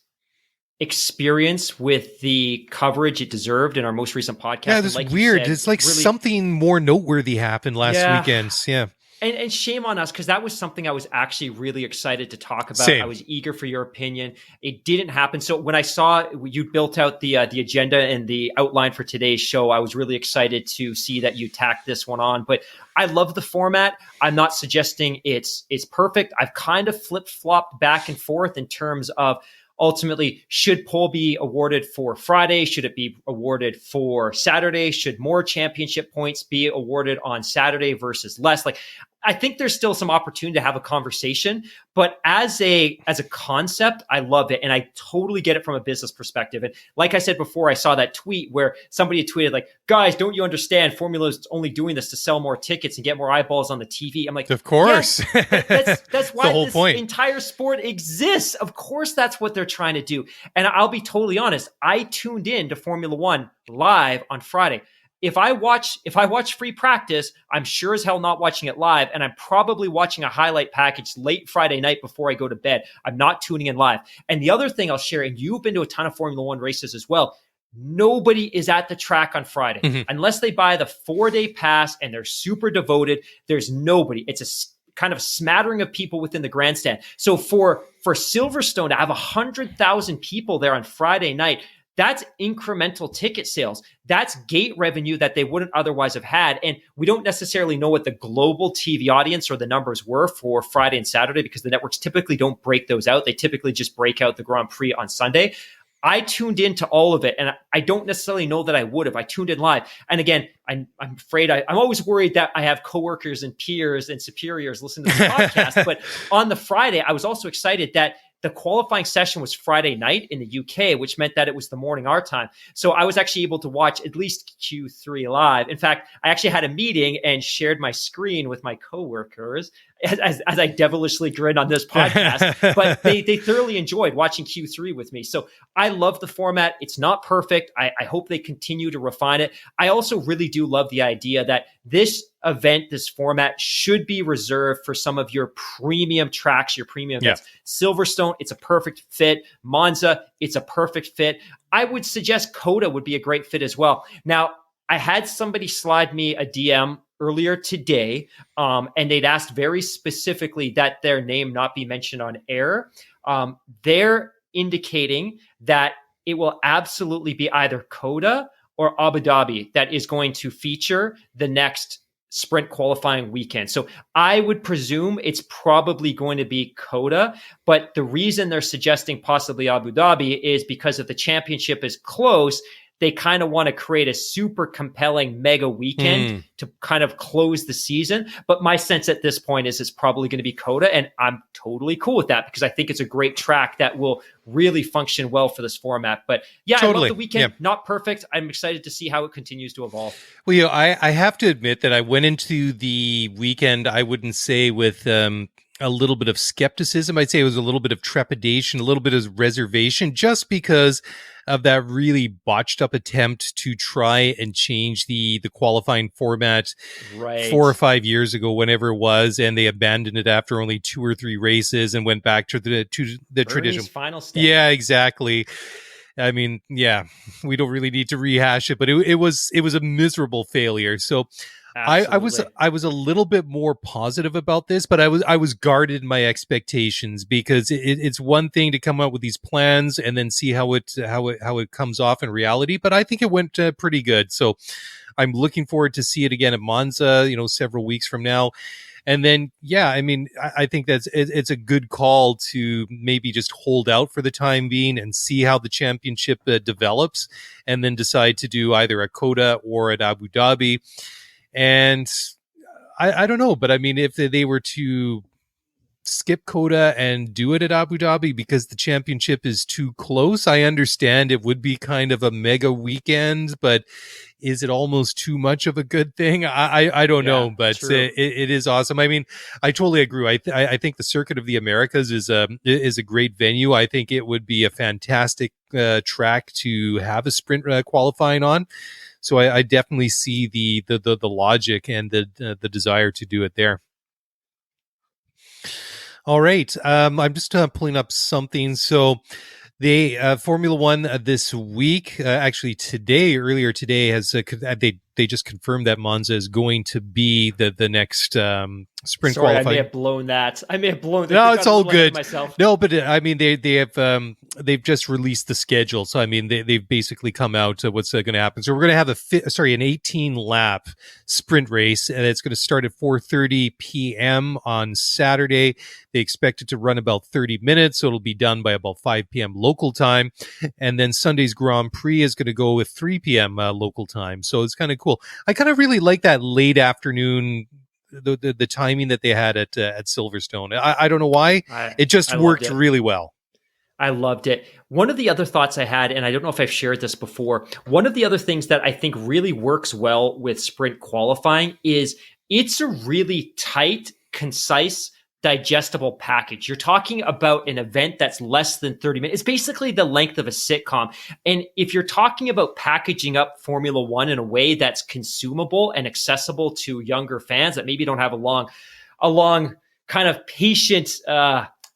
experience with the coverage it deserved in our most recent podcast. Yeah, it's like weird. It's like really, something more noteworthy happened last weekend. Yeah. And shame on us, because that was something I was actually really excited to talk about. Same. I was eager for your opinion. It didn't happen. So when I saw you built out the agenda and the outline for today's show, I was really excited to see that you tacked this one on. But I love the format. I'm not suggesting it's perfect. I've kind of flip-flopped back and forth in terms of, ultimately, should pole be awarded for Friday? Should it be awarded for Saturday? Should more championship points be awarded on Saturday versus less? Like, I think there's still some opportunity to have a conversation, but as a concept, I love it, and I totally get it from a business perspective. And like I said before, I saw that tweet where somebody had tweeted like, "Guys, don't you understand? Formula is only doing this to sell more tickets and get more eyeballs on the TV." I'm like, of course, yes, that's why the whole this point. entire sport exists. Of course, that's what they're trying to do. And I'll be totally honest, I tuned in to Formula One live on Friday. If I watch free practice, I'm sure as hell not watching it live, and I'm probably watching a highlight package late Friday night before I go to bed. I'm not tuning in live. And the other thing I'll share, and you've been to a ton of Formula One races as well, nobody is at the track on Friday. Unless they buy the 4-day pass and they're super devoted, there's nobody. It's a kind of smattering of people within the grandstand. So for Silverstone to have 100,000 people there on Friday night, that's incremental ticket sales. That's gate revenue that they wouldn't otherwise have had. And we don't necessarily know what the global TV audience or the numbers were for Friday and Saturday because the networks typically don't break those out. They typically just break out the Grand Prix on Sunday. I tuned into all of it, and I don't necessarily know that I would have. I tuned in live. And again, I'm afraid I'm always worried that I have coworkers and peers and superiors listen to this podcast. But on the Friday, I was also excited that the qualifying session was Friday night in the UK, which meant that it was the morning our time. So I was actually able to watch at least Q3 live. In fact, I actually had a meeting and shared my screen with my coworkers as I devilishly grinned on this podcast, but they thoroughly enjoyed watching Q3 with me. So I love the format. It's not perfect. I hope they continue to refine it. I also really do love the idea that this event, this format should be reserved for some of your premium tracks, your premium events. Silverstone, it's a perfect fit. Monza, it's a perfect fit. I would suggest Coda would be a great fit as well. Now, I had somebody slide me a DM earlier today, and they'd asked very specifically that their name not be mentioned on air. They're indicating that it will absolutely be either Coda or Abu Dhabi that is going to feature the next sprint qualifying weekend. So I would presume it's probably going to be Coda, but the reason they're suggesting possibly Abu Dhabi is because if the championship is close, they kind of want to create a super compelling mega weekend to kind of close the season. But my sense at this point is it's probably going to be Coda, and I'm totally cool with that because I think it's a great track that will really function well for this format. But yeah, totally. I love the weekend. Not perfect. I'm excited to see how it continues to evolve. Well, I have to admit that I went into the weekend, I wouldn't say with a little bit of skepticism. I'd say it was a little bit of trepidation, a little bit of reservation, just because of that really botched up attempt to try and change the qualifying format 4 or 5 years ago, whenever it was, and they abandoned it after only 2 or 3 races and went back to the traditional final stand. Yeah, exactly. I mean, yeah, we don't really need to rehash it, but it was a miserable failure. So I was a little bit more positive about this, but I was guarded in my expectations because it's one thing to come out with these plans and then see how it comes off in reality. But I think it went pretty good. So I'm looking forward to see it again at Monza, several weeks from now. And then, yeah, I mean, I think it's a good call to maybe just hold out for the time being and see how the championship develops, and then decide to do either at Coda or at Abu Dhabi. And I don't know, but I mean, if they were to skip Coda and do it at Abu Dhabi because the championship is too close, I understand it would be kind of a mega weekend, but is it almost too much of a good thing? I don't know, but it is awesome. I mean, I totally agree. I think the Circuit of the Americas is a great venue. I think it would be a fantastic track to have a sprint qualifying on. So I definitely see the logic and the desire to do it there. All right, I'm just pulling up something. So the Formula One this week, actually earlier today, has they just confirmed that Monza is going to be the next sprint qualifying. I may have blown that. No, it's all good. No, but I mean they've just released the schedule, so I mean they've basically come out to what's going to happen. So we're going to have an 18 lap sprint race, and it's going to start at 4:30 p.m. on Saturday. They expect it to run about 30 minutes, so it'll be done by about 5 p.m. local time, and then Sunday's Grand Prix is going to go with 3 p.m. Local time. So it's kind of cool. I kind of really like that late afternoon the timing that they had at Silverstone. I don't know why. It just I loved worked it. really well. I loved it. One of the other thoughts I had, and I don't know if I've shared this before, one of the other things that I think really works well with sprint qualifying is it's a really tight, concise, digestible package. You're talking about an event that's less than 30 minutes. It's basically the length of a sitcom. And if you're talking about packaging up Formula One in a way that's consumable and accessible to younger fans that maybe don't have a long kind of patient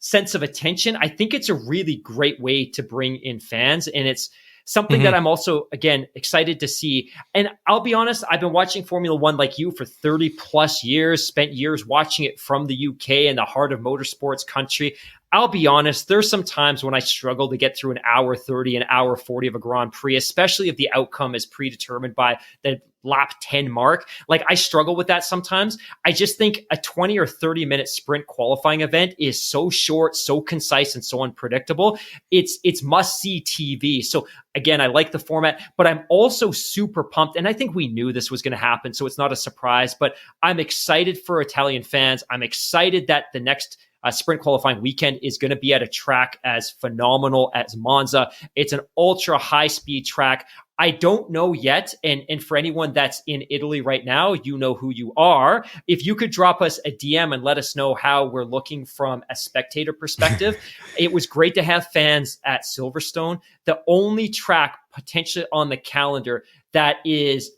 sense of attention, I think it's a really great way to bring in fans. And it's something that I'm also, again, excited to see. And I'll be honest, I've been watching Formula One like you for 30 plus years, spent years watching it from the UK in the heart of motorsports country. I'll be honest, there's some times when I struggle to get through an hour 30, an hour 40 of a Grand Prix, especially if the outcome is predetermined by the lap 10 mark. Like, I struggle with that sometimes. I just think a 20 or 30 minute sprint qualifying event is so short, so concise, and so unpredictable. It's must see TV. So again, I like the format, but I'm also super pumped. And I think we knew this was going to happen, so it's not a surprise, but I'm excited for Italian fans. I'm excited that the next sprint qualifying weekend is going to be at a track as phenomenal as Monza. It's an ultra high speed track. I don't know yet. And for anyone that's in Italy right now, you know who you are. If you could drop us a DM and let us know how we're looking from a spectator perspective. It was great to have fans at Silverstone. The only track potentially on the calendar that is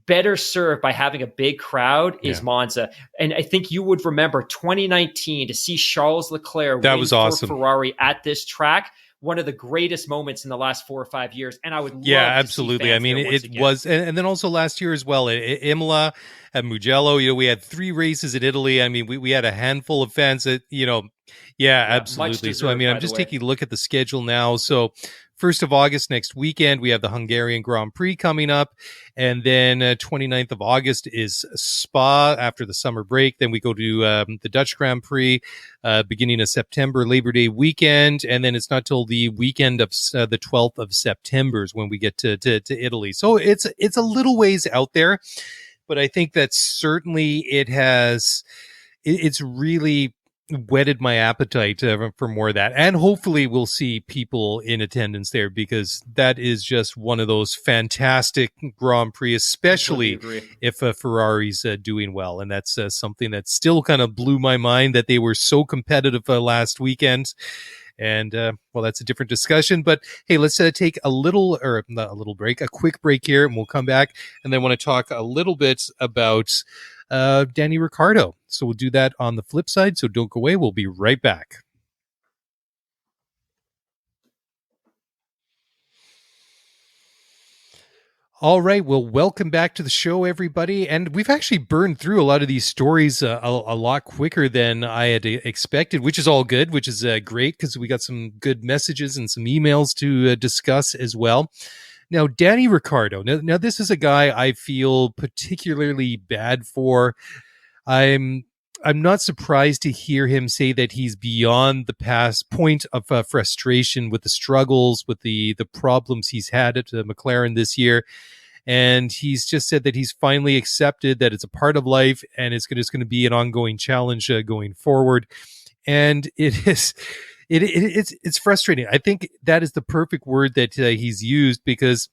better served by having a big crowd is Monza. And I think you would remember 2019 to see Charles Leclerc that win was awesome. for Ferrari at this track. One of the greatest moments in the last 4 or 5 years. And I would love absolutely. To see I mean, it was, and then also last year as well, Imola, at Mugello, we had 3 races in Italy. I mean, we had a handful of fans that, absolutely. So, I mean, I'm just taking a look at the schedule now. So 1st of August next weekend, we have the Hungarian Grand Prix coming up. And then 29th of August is Spa after the summer break. Then we go to the Dutch Grand Prix beginning of September, Labor Day weekend. And then it's not till the weekend of the 12th of September is when we get to Italy. So it's a little ways out there. But I think that certainly it's really whetted my appetite for more of that. And hopefully we'll see people in attendance there, because that is just one of those fantastic Grand Prix, especially if Ferrari's doing well. And that's something that still kind of blew my mind, that they were so competitive last weekend. And that's a different discussion. But hey, let's take a quick break here, and we'll come back. And then I want to talk a little bit about Danny Ricciardo. So we'll do that on the flip side. So don't go away. We'll be right back. All right. Well, welcome back to the show, everybody. And we've actually burned through a lot of these stories a lot quicker than I had expected, which is all good, which is great, because we got some good messages and some emails to discuss as well. Now, Danny Ricciardo. Now, this is a guy I feel particularly bad for. I'm not surprised to hear him say that he's beyond the past point of frustration with the struggles, with the problems he's had at McLaren this year. And he's just said that he's finally accepted that it's a part of life, and it's going to be an ongoing challenge going forward. And it's frustrating. I think that is the perfect word that he's used, because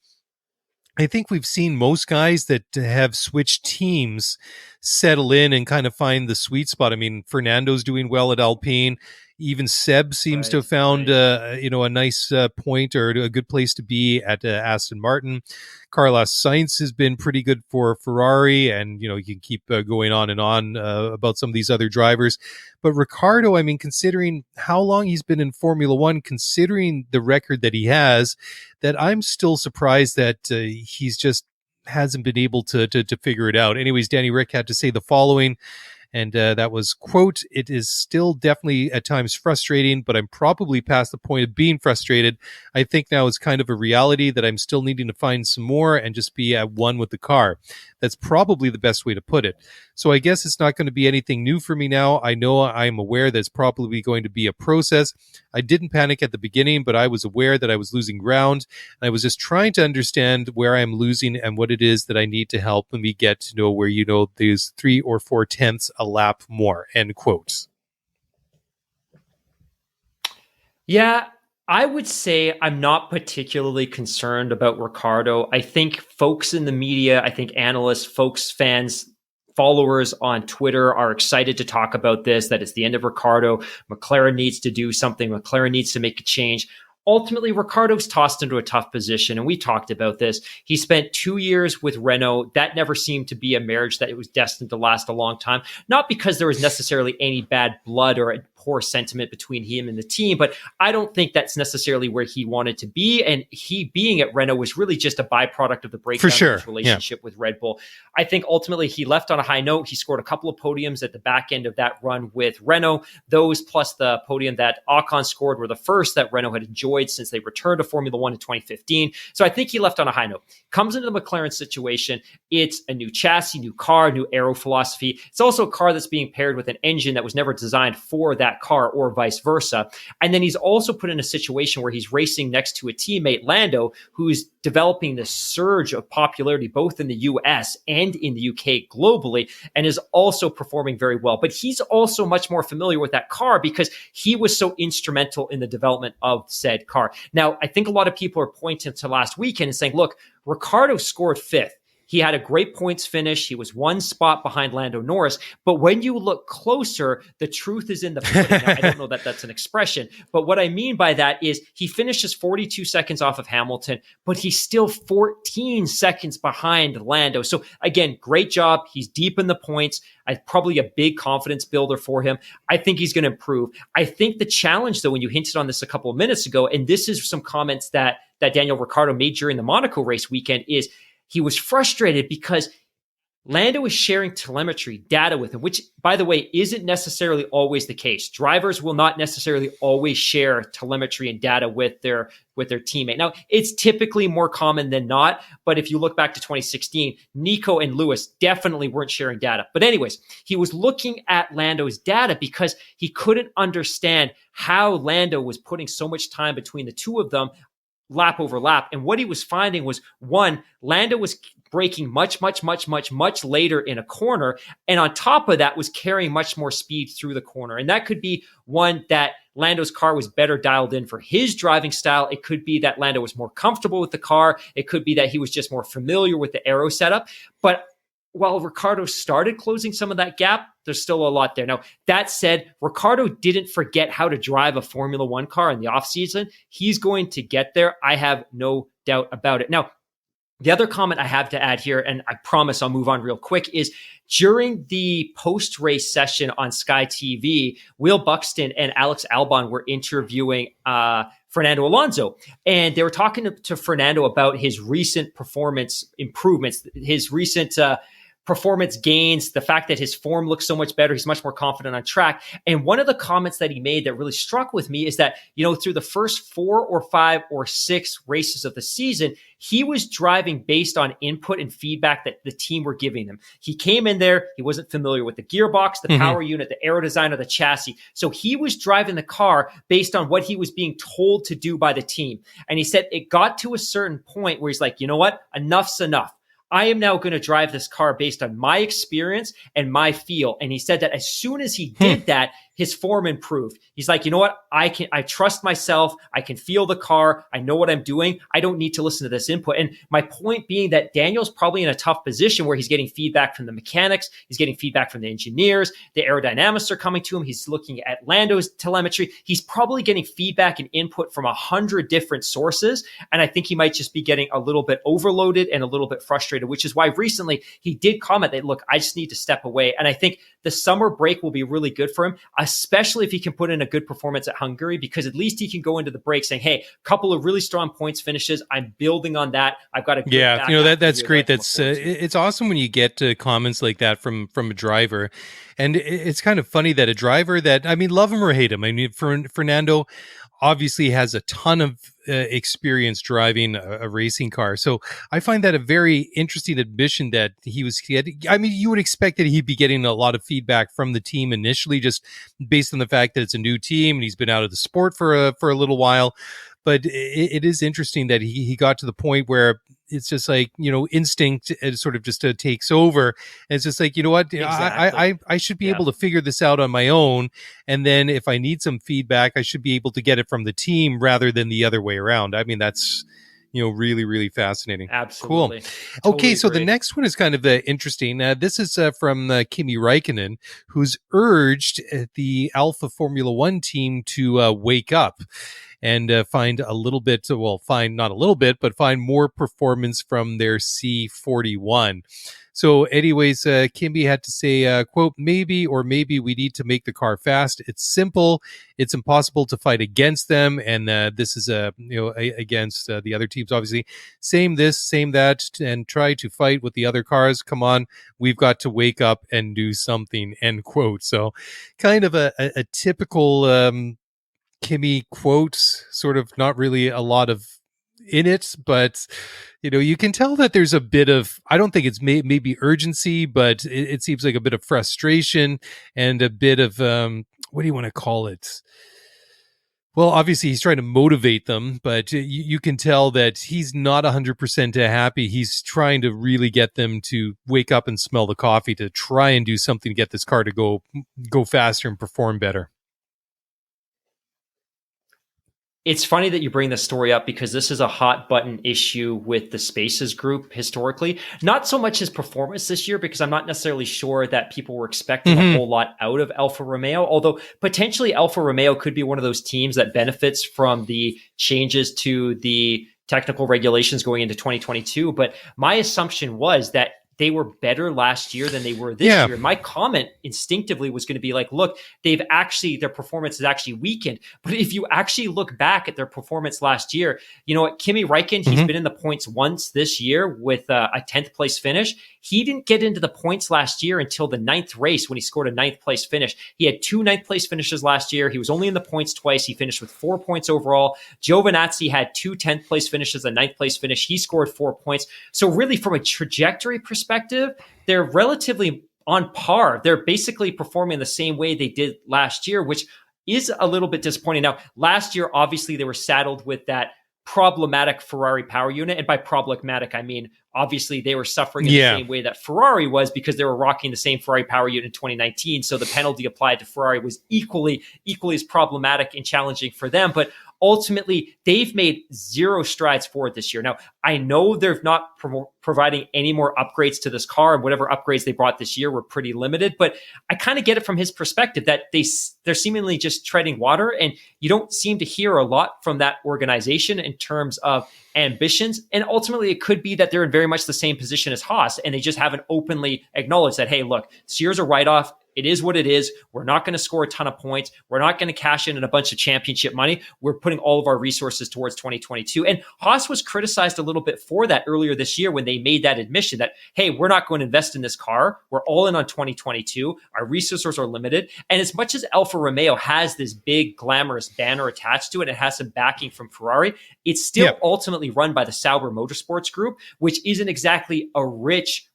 I think we've seen most guys that have switched teams settle in and kind of find the sweet spot. I mean, Fernando's doing well at Alpine. Even Seb seems to have found a nice point, or a good place to be at Aston Martin. Carlos Sainz has been pretty good for Ferrari, and you can keep going on and on about some of these other drivers. But Ricciardo, I mean, considering how long he's been in Formula One, considering the record that he has, that I'm still surprised that he's just hasn't been able to figure it out. Anyways, Danny Ricc had to say the following. And that was, quote, "It is still definitely at times frustrating, but I'm probably past the point of being frustrated. I think now it's kind of a reality that I'm still needing to find some more and just be at one with the car. That's probably the best way to put it. So I guess it's not going to be anything new for me now. I know I'm aware that it's probably going to be a process. I didn't panic at the beginning, but I was aware that I was losing ground. And I was just trying to understand where I'm losing and what it is that I need to help me get to know where, these 3 or 4 tenths a lap more, end quote. Yeah, I would say I'm not particularly concerned about Ricardo. I think folks in the media, I think analysts, folks, fans, followers on Twitter are excited to talk about this, that it's the end of Ricardo. McLaren needs to do something. McLaren needs to make a change. Ultimately, Ricardo's tossed into a tough position, and we talked about this. He spent 2 years with Renault. That never seemed to be a marriage that it was destined to last a long time. Not because there was necessarily any bad blood or a poor sentiment between him and the team, but I don't think that's necessarily where he wanted to be. And he being at Renault was really just a byproduct of the breakdown of his relationship with Red Bull. I think ultimately he left on a high note. He scored a couple of podiums at the back end of that run with Renault. Those plus the podium that Ocon scored were the first that Renault had enjoyed since they returned to Formula One in 2015. So I think he left on a high note. Comes into the McLaren situation. It's a new chassis, new car, new aero philosophy. It's also a car that's being paired with an engine that was never designed for that car or vice versa. And then he's also put in a situation where he's racing next to a teammate, Lando, who's developing this surge of popularity both in the US and in the UK globally, and is also performing very well. But he's also much more familiar with that car because he was so instrumental in the development of said car. Now, I think a lot of people are pointing to last weekend and saying, look, Ricardo scored 5th. He had a great points finish. He was 1 spot behind Lando Norris. But when you look closer, the truth is in the pudding. Now, I don't know that that's an expression, but what I mean by that is he finishes 42 seconds off of Hamilton, but he's still 14 seconds behind Lando. So again, great job. He's deep in the points. Probably a big confidence builder for him. I think he's going to improve. I think the challenge, though, when you hinted on this a couple of minutes ago, and this is some comments that Daniel Ricciardo made during the Monaco race weekend, is he was frustrated because Lando is sharing telemetry data with him, which, by the way, isn't necessarily always the case. Drivers will not necessarily always share telemetry and data with their teammate. Now, it's typically more common than not, but if you look back to 2016, Nico and Lewis definitely weren't sharing data. But anyways, he was looking at Lando's data because he couldn't understand how Lando was putting so much time between the two of them lap over lap. And what he was finding was, one, Lando was braking much later in a corner. And on top of that was carrying much more speed through the corner. And that could be one, that Lando's car was better dialed in for his driving style. It could be that Lando was more comfortable with the car. It could be that he was just more familiar with the aero setup. But while Ricciardo started closing some of that gap, there's still a lot there. Now, that said, Ricciardo didn't forget how to drive a Formula One car in the offseason. He's going to get there. I have no doubt about it. Now, the other comment I have to add here, and I promise I'll move on real quick, is during the post-race session on Sky TV, Will Buxton and Alex Albon were interviewing Fernando Alonso. And they were talking to Fernando about his recent performance improvements, his recent performance gains, the fact that his form looks so much better. He's much more confident on track. And one of the comments that he made that really struck with me is that, through the first 4 or 5 or 6 races of the season, he was driving based on input and feedback that the team were giving him. He came in there, he wasn't familiar with the gearbox, the power unit, the aero design, or the chassis. So he was driving the car based on what he was being told to do by the team. And he said it got to a certain point where he's like, you know what? Enough's enough. I am now going to drive this car based on my experience and my feel. And he said that as soon as he did that, his form improved. He's like, you know what? I trust myself. I can feel the car. I know what I'm doing. I don't need to listen to this input. And my point being that Daniel's probably in a tough position where he's getting feedback from the mechanics. He's getting feedback from the engineers. The aerodynamists are coming to him. He's looking at Lando's telemetry. He's probably getting feedback and input from 100 different sources. And I think he might just be getting a little bit overloaded and a little bit frustrated, which is why recently he did comment that, look, I just need to step away. And I think the summer break will be really good for him, especially if he can put in a good performance at Hungary, because at least he can go into the break saying, hey, a couple of really strong points finishes. I'm building on that. I've got a good that's great. That's it's awesome when you get comments like that from a driver. And it's kind of funny that a driver that, love him or hate him. Fernando, obviously has a ton of experience driving a racing car. So I find that a very interesting admission that he had. I mean, you would expect that he'd be getting a lot of feedback from the team initially, just based on the fact that it's a new team and he's been out of the sport for a little while. But it is interesting that he got to the point where it's just like, instinct sort of just takes over. And it's just like, you know what, Exactly. I should be Yeah. able to figure this out on my own. And then if I need some feedback, I should be able to get it from the team rather than the other way around. I mean, that's, really, really fascinating. Cool. Absolutely. Okay, Totally so the agree. next one is kind of interesting. This is from Kimi Räikkönen, who's urged the Alpha Formula One team to wake up and find a little bit, well, find not a little bit, but find more performance from their C41. So anyways, Kimby had to say, quote, maybe we need to make the car fast. It's simple. It's impossible to fight against them. And this is, against the other teams, obviously. Same this, same that, and try to fight with the other cars. Come on, we've got to wake up and do something, end quote. So kind of a typical Kimmy quotes, sort of not really a lot of in it, but you can tell that there's a bit of, I don't think it's maybe urgency, but it seems like a bit of frustration and a bit of what do you want to call it? Well, obviously he's trying to motivate them, but you can tell that he's not 100% happy. He's trying to really get them to wake up and smell the coffee, to try and do something to get this car to go faster and perform better. It's funny that you bring this story up because this is a hot button issue with the Spaces group historically. Not so much his performance this year, because I'm not necessarily sure that people were expecting a whole lot out of Alfa Romeo, although potentially Alfa Romeo could be one of those teams that benefits from the changes to the technical regulations going into 2022. But my assumption was that they were better last year than they were this year. And my comment instinctively was going to be like, look, their performance has actually weakened. But if you actually look back at their performance last year, you know what, Kimi Räikkönen, he's been in the points once this year with a 10th place finish. He didn't get into the points last year until the 9th race when he scored a 9th place finish. He had 2 9th place finishes last year. He was only in the points twice. He finished with 4 points overall. Giovinazzi had 2 10th place finishes, a 9th place finish. He scored 4 points. So really, from a trajectory perspective, they're relatively on par. They're basically performing the same way they did last year, which is a little bit disappointing. Now, last year, obviously, they were saddled with that problematic Ferrari power unit. And by problematic, I mean, obviously, they were suffering in the same way that Ferrari was, because they were rocking the same Ferrari power unit in 2019. So the penalty applied to Ferrari was equally as problematic and challenging for them. But ultimately, they've made 0 strides forward this year. Now, I know they're not providing any more upgrades to this car, and whatever upgrades they brought this year were pretty limited. But I kind of get it from his perspective that they're seemingly just treading water, and you don't seem to hear a lot from that organization in terms of ambitions. And ultimately, it could be that they're in very much the same position as Haas, and they just haven't openly acknowledged that, hey, look, this year's a write-off. It is what it is. We're not going to score a ton of points. We're not going to cash in a bunch of championship money. We're putting all of our resources towards 2022. And Haas was criticized a little bit for that earlier this year when they made that admission that, hey, we're not going to invest in this car. We're all in on 2022. Our resources are limited. And as much as Alfa Romeo has this big glamorous banner attached to it, and has some backing from Ferrari, it's still ultimately run by the Sauber Motorsports Group, which isn't exactly a rich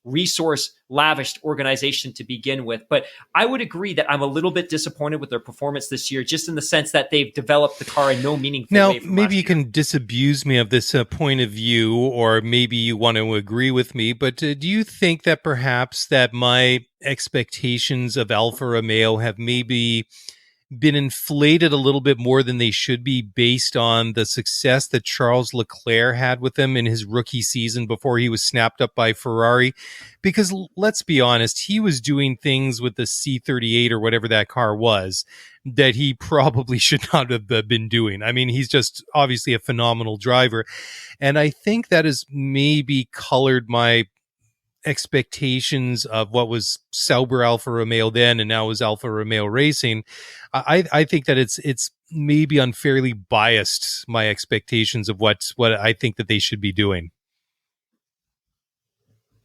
resource lavished organization to begin with. But I would agree that I'm a little bit disappointed with their performance this year, just in the sense that they've developed the car in no meaningful way. Now, maybe you can disabuse me of this point of view, or maybe you want to agree with me, but do you think that perhaps that my expectations of Alfa Romeo have maybe been inflated a little bit more than they should be, based on the success that Charles Leclerc had with them in his rookie season before he was snapped up by Ferrari? Because let's be honest, he was doing things with the C38 or whatever that car was that he probably should not have been doing. I mean, he's just obviously a phenomenal driver. And I think that has maybe colored my expectations of what was Sauber Alfa Romeo then and now is Alfa Romeo Racing. I think that it's maybe unfairly biased my expectations of what I think that they should be doing.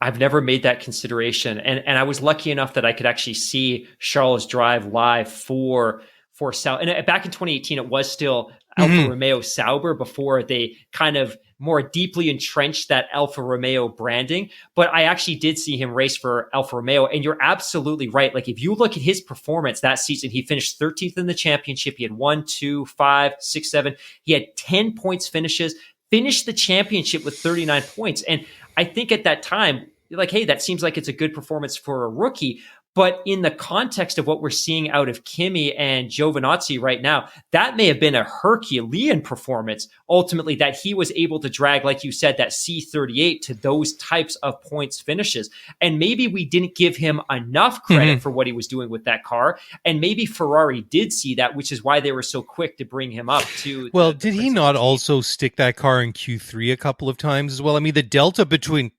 I've never made that consideration. And I was lucky enough that I could actually see Charles drive live for for Sauber. And back in 2018, it was still Alfa Romeo Sauber before they kind of more deeply entrenched that Alfa Romeo branding. But I actually did see him race for Alfa Romeo. And you're absolutely right. Like, if you look at his performance that season, he finished 13th in the championship. He had 1, 2, 5, 6, 7. He had 10 points finishes, finished the championship with 39 points. And I think at that time, like, hey, that seems like it's a good performance for a rookie. But in the context of what we're seeing out of Kimi and Giovinazzi right now, that may have been a Herculean performance, ultimately, that he was able to drag, like you said, that C38 to those types of points finishes. And maybe we didn't give him enough credit for what he was doing with that car. And maybe Ferrari did see that, which is why they were so quick to bring him up to. Well, did he not also stick that car in Q3 a couple of times as well? I mean, the delta between...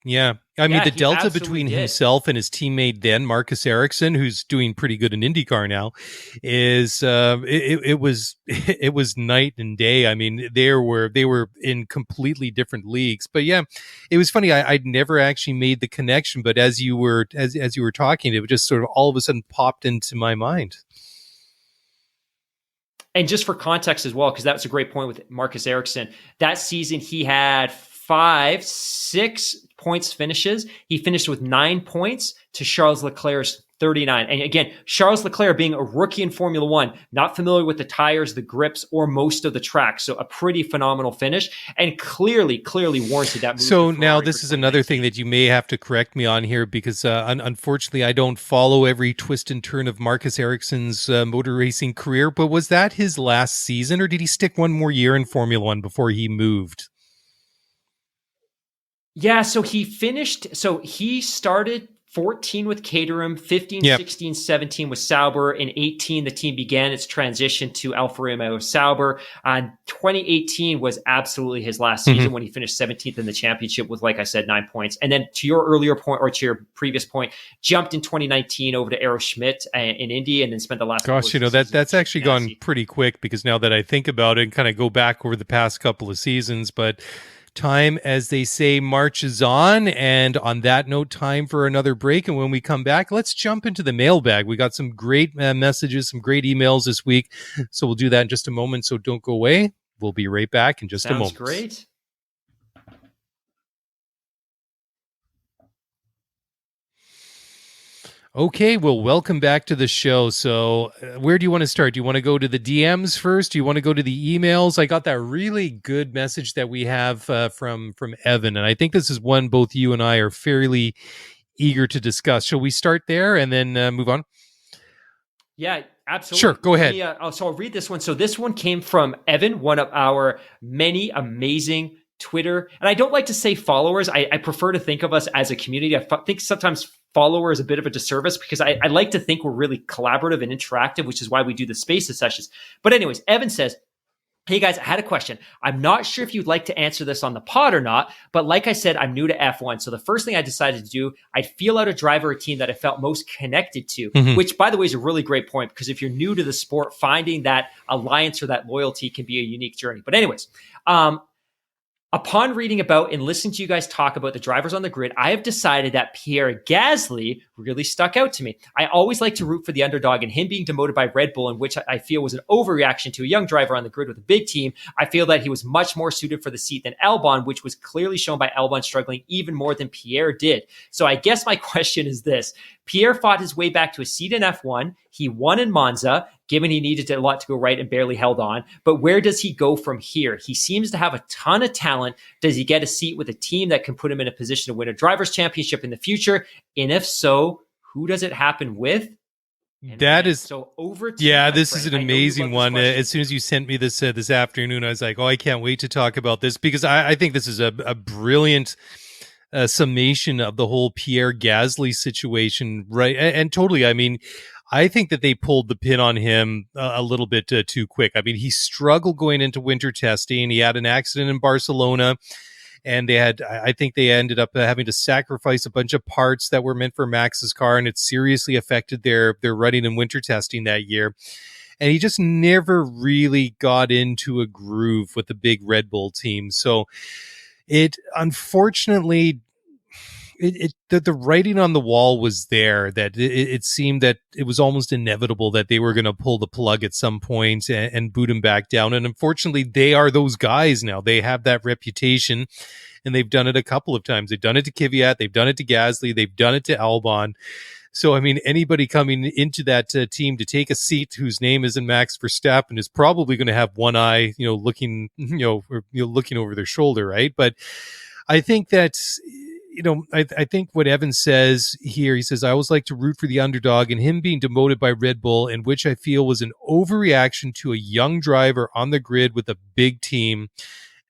Yeah. I mean, the delta between himself and his teammate then, Marcus Ericsson, who's doing pretty good in IndyCar now, is it was night and day. I mean, they were in completely different leagues. But yeah, it was funny. I'd never actually made the connection, but as you were talking, it just sort of all of a sudden popped into my mind. And just for context as well, because that's a great point with Marcus Ericsson. That season, he had 6 points finishes. He finished with 9 points to Charles Leclerc's 39. And again, Charles Leclerc being a rookie in Formula One, not familiar with the tires, the grips, or most of the track. So a pretty phenomenal finish, and clearly warranted that move. So now this is another thing that you may have to correct me on here, because unfortunately I don't follow every twist and turn of Marcus Ericsson's motor racing career. But was that his last season, or did he stick one more year in Formula One before he moved? Yeah, so he started 14 with Caterham, 15, 16, 17 with Sauber. In 18, the team began its transition to Alfa Romeo Sauber. 2018 was absolutely his last season when he finished 17th in the championship with, like I said, 9 points. And then to your earlier point, or to your previous point, jumped in 2019 over to Aero Schmidt in Indy, and then spent the last. Gosh, that's actually gone pretty quick, because now that I think about it and kind of go back over the past couple of seasons, but time, as they say, marches on. And on that note, time for another break. And when we come back, let's jump into the mailbag. We got some great messages, some great emails this week. So we'll do that in just a moment. So don't go away. We'll be right back in just a moment. Sounds great. Okay, well, welcome back to the show. So where do you want to start? Do you want to go to the DMs first? Do you want to go to the emails? I got that really good message that we have from Evan, and I think this is one both you and I are fairly eager to discuss. Shall we start there and then move on? Yeah, absolutely. Sure, go ahead. So I'll read this one. So this one came from Evan, one of our many amazing Twitter, and I don't like to say followers. I prefer to think of us as a community. I think sometimes follower is a bit of a disservice, because I like to think we're really collaborative and interactive, which is why we do the Spaces sessions. But anyways, Evan says, hey guys, I had a question. I'm not sure if you'd like to answer this on the pod or not, but like I said, I'm new to F1. So the first thing I decided to do, I'd feel out a driver or team that I felt most connected to, which, by the way, is a really great point, because if you're new to the sport, finding that alliance or that loyalty can be a unique journey. But anyways, upon reading about and listening to you guys talk about the drivers on the grid, I have decided that Pierre Gasly really stuck out to me. I always like to root for the underdog, and him being demoted by Red Bull, in which I feel was an overreaction to a young driver on the grid with a big team. I feel that he was much more suited for the seat than Albon, which was clearly shown by Albon struggling even more than Pierre did. So I guess my question is this. Pierre fought his way back to a seat in F1. He won in Monza, given he needed a lot to go right and barely held on. But where does he go from here? He seems to have a ton of talent. Does he get a seat with a team that can put him in a position to win a driver's championship in the future? And if so, who does it happen with? And so over to this is an amazing one. As soon as you sent me this this afternoon, I was like, oh, I can't wait to talk about this, because I think this is a brilliant summation of the whole Pierre Gasly situation, right? And totally, I mean, I think that they pulled the pin on him a little bit too quick. I mean, he struggled going into winter testing. He had an accident in Barcelona, and I think they ended up having to sacrifice a bunch of parts that were meant for Max's car, and it seriously affected their running and winter testing that year. And he just never really got into a groove with the big Red Bull team. So it unfortunately, the writing on the wall was there, that it seemed that it was almost inevitable that they were going to pull the plug at some point and boot him back down. And unfortunately, they are those guys now. They have that reputation, and they've done it a couple of times. They've done it to Kvyat, they've done it to Gasly, they've done it to Albon. So, I mean, anybody coming into that team to take a seat whose name isn't Max Verstappen is probably going to have one eye, looking, looking over their shoulder, right? But I think that, I think what Evan says here, he says, I always like to root for the underdog, and him being demoted by Red Bull, and which I feel was an overreaction to a young driver on the grid with a big team.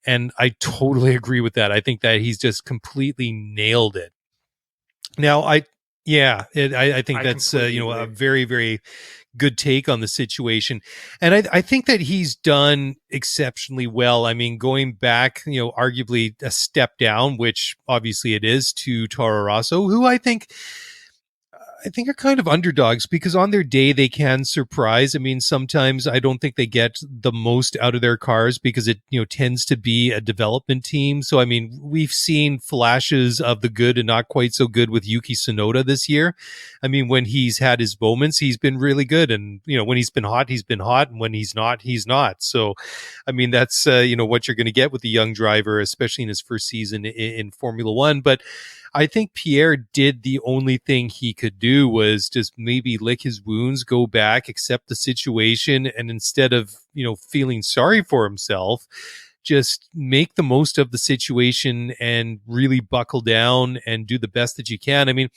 And I totally agree with that. I think that he's just completely nailed it. Now, I think that's a very, very good take on the situation, and I think that he's done exceptionally well. I mean, going back, arguably a step down, which obviously it is, to Toro Rosso, who I think are kind of underdogs, because on their day they can surprise. I mean, sometimes I don't think they get the most out of their cars because it, tends to be a development team. So, I mean, we've seen flashes of the good and not quite so good with Yuki Tsunoda this year. I mean, when he's had his moments, he's been really good. And, when he's been hot, he's been hot. And when he's not, he's not. So, I mean, that's, what you're going to get with a young driver, especially in his first season in Formula One. But I think Pierre did the only thing he could do, was just maybe lick his wounds, go back, accept the situation, and instead of, feeling sorry for himself, just make the most of the situation and really buckle down and do the best that you can. I mean,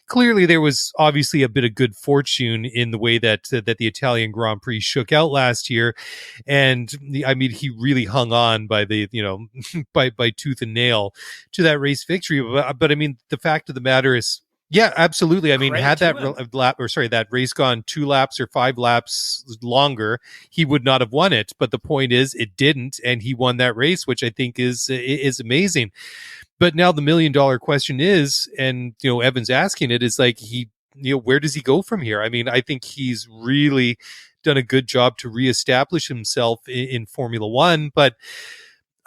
clearly there was obviously a bit of good fortune in the way that the Italian Grand Prix shook out last year. And he really hung on by the, by tooth and nail to that race victory. But I mean, the fact of the matter is, yeah, absolutely. I mean, had that race gone 2 laps or 5 laps longer, he would not have won it. But the point is, it didn't, and he won that race, which I think is amazing. But now the $1 million question is, and Evan's asking it, is like, where does he go from here? I mean, I think he's really done a good job to reestablish himself in Formula One, but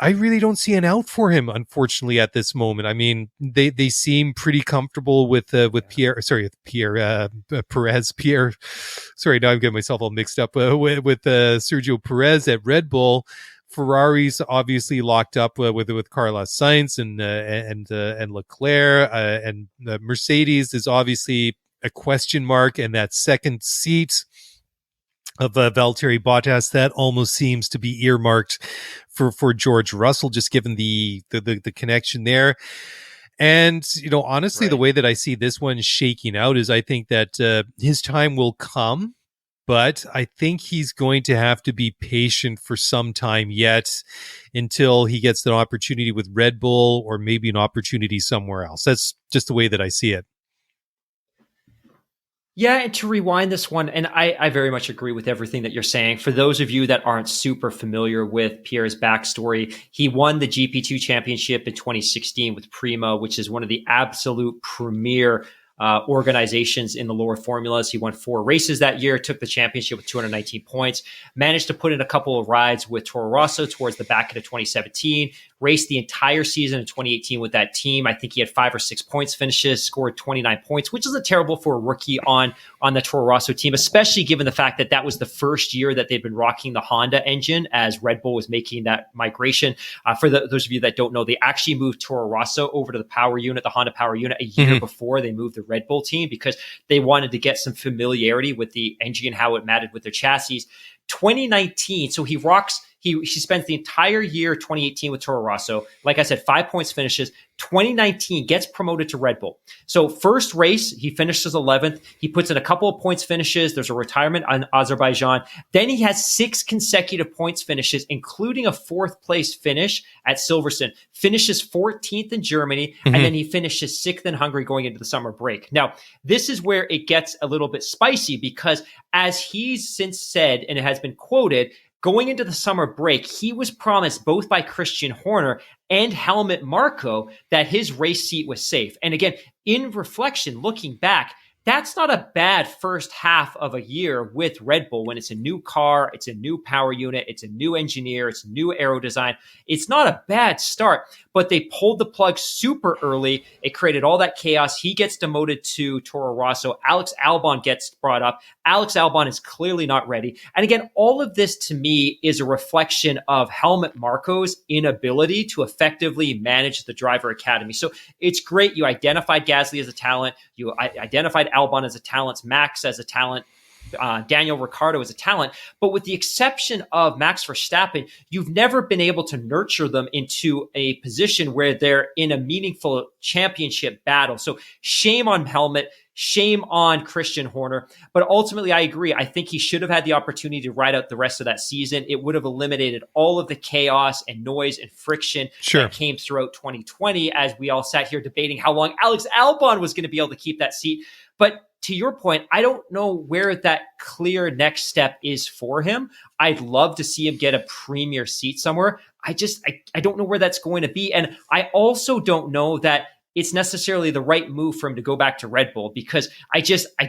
I really don't see an out for him, unfortunately, at this moment. I mean, they seem pretty comfortable with Perez. Sorry, now I'm getting myself all mixed up with Sergio Perez at Red Bull. Ferrari's obviously locked up with Carlos Sainz and Leclerc, and Mercedes is obviously a question mark, and that second seat of Valtteri Bottas, that almost seems to be earmarked for George Russell, just given the connection there. And, honestly, right, the way that I see this one shaking out is I think that his time will come, but I think he's going to have to be patient for some time yet until he gets an opportunity with Red Bull, or maybe an opportunity somewhere else. That's just the way that I see it. Yeah, and to rewind this one, and I very much agree with everything that you're saying. For those of you that aren't super familiar with Pierre's backstory, he won the GP2 championship in 2016 with Prima, which is one of the absolute premier organizations in the lower formulas. He won 4 races that year, took the championship with 219 points, managed to put in a couple of rides with Toro Rosso towards the back end of 2017, raced the entire season in 2018 with that team. I think he had 5 or 6 points finishes, scored 29 points, which isn't terrible for a rookie on the Toro Rosso team, especially given the fact that that was the first year that they'd been rocking the Honda engine as Red Bull was making that migration. For those of you that don't know, they actually moved Toro Rosso over to the power unit, the Honda power unit, a year before they moved the Red Bull team, because they wanted to get some familiarity with the engine, how it mattered with their chassis. 2019, so he spends the entire year 2018 with Toro Rosso. Like I said, 5 points finishes. 2019 gets promoted to Red Bull. So first race, he finishes 11th. He puts in a couple of points finishes. There's a retirement on Azerbaijan. Then he has 6 consecutive points finishes, including a 4th place finish at Silverstone. Finishes 14th in Germany, and then he finishes 6th in Hungary going into the summer break. Now, this is where it gets a little bit spicy, because as he's since said, and it has been quoted, going into the summer break, he was promised both by Christian Horner and Helmut Marko that his race seat was safe. And again, in reflection, looking back, that's not a bad first half of a year with Red Bull when it's a new car, it's a new power unit, it's a new engineer, it's a new aero design. It's not a bad start, but they pulled the plug super early. It created all that chaos. He gets demoted to Toro Rosso. Alex Albon gets brought up. Alex Albon is clearly not ready. And again, all of this to me is a reflection of Helmut Marko's inability to effectively manage the driver academy. So it's great. You identified Gasly as a talent. You identified Albon as a talent, Max as a talent, Daniel Ricciardo as a talent. But with the exception of Max Verstappen, you've never been able to nurture them into a position where they're in a meaningful championship battle. So shame on Helmut. Shame on Christian Horner. But ultimately, I agree. I think he should have had the opportunity to ride out the rest of that season. It would have eliminated all of the chaos and noise and friction that came throughout 2020 as we all sat here debating how long Alex Albon was going to be able to keep that seat. But to your point, I don't know where that clear next step is for him. I'd love to see him get a premier seat somewhere. I don't know where that's going to be. And I also don't know that it's necessarily the right move for him to go back to Red Bull, because I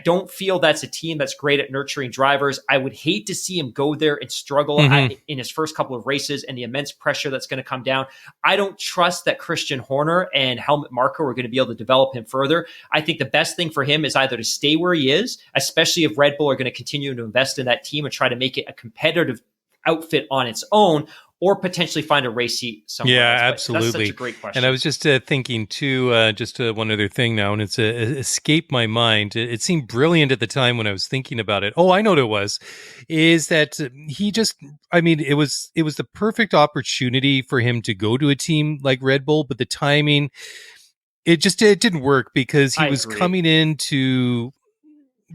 don't feel that's a team that's great at nurturing drivers. I would hate to see him go there and struggle in his first couple of races and the immense pressure that's going to come down. I don't trust that Christian Horner and Helmut Marko are going to be able to develop him further. I think the best thing for him is either to stay where he is, especially if Red Bull are going to continue to invest in that team and try to make it a competitive outfit on its own, or potentially find a race seat somewhere Yeah, else. absolutely. That's such a great question. And I was just thinking too, one other thing now, and it's escaped my mind. It seemed brilliant at the time when I was thinking about it. Oh, I know what it was. Is that he just? I mean, it was the perfect opportunity for him to go to a team like Red Bull, but the timing, it didn't work because he was coming in to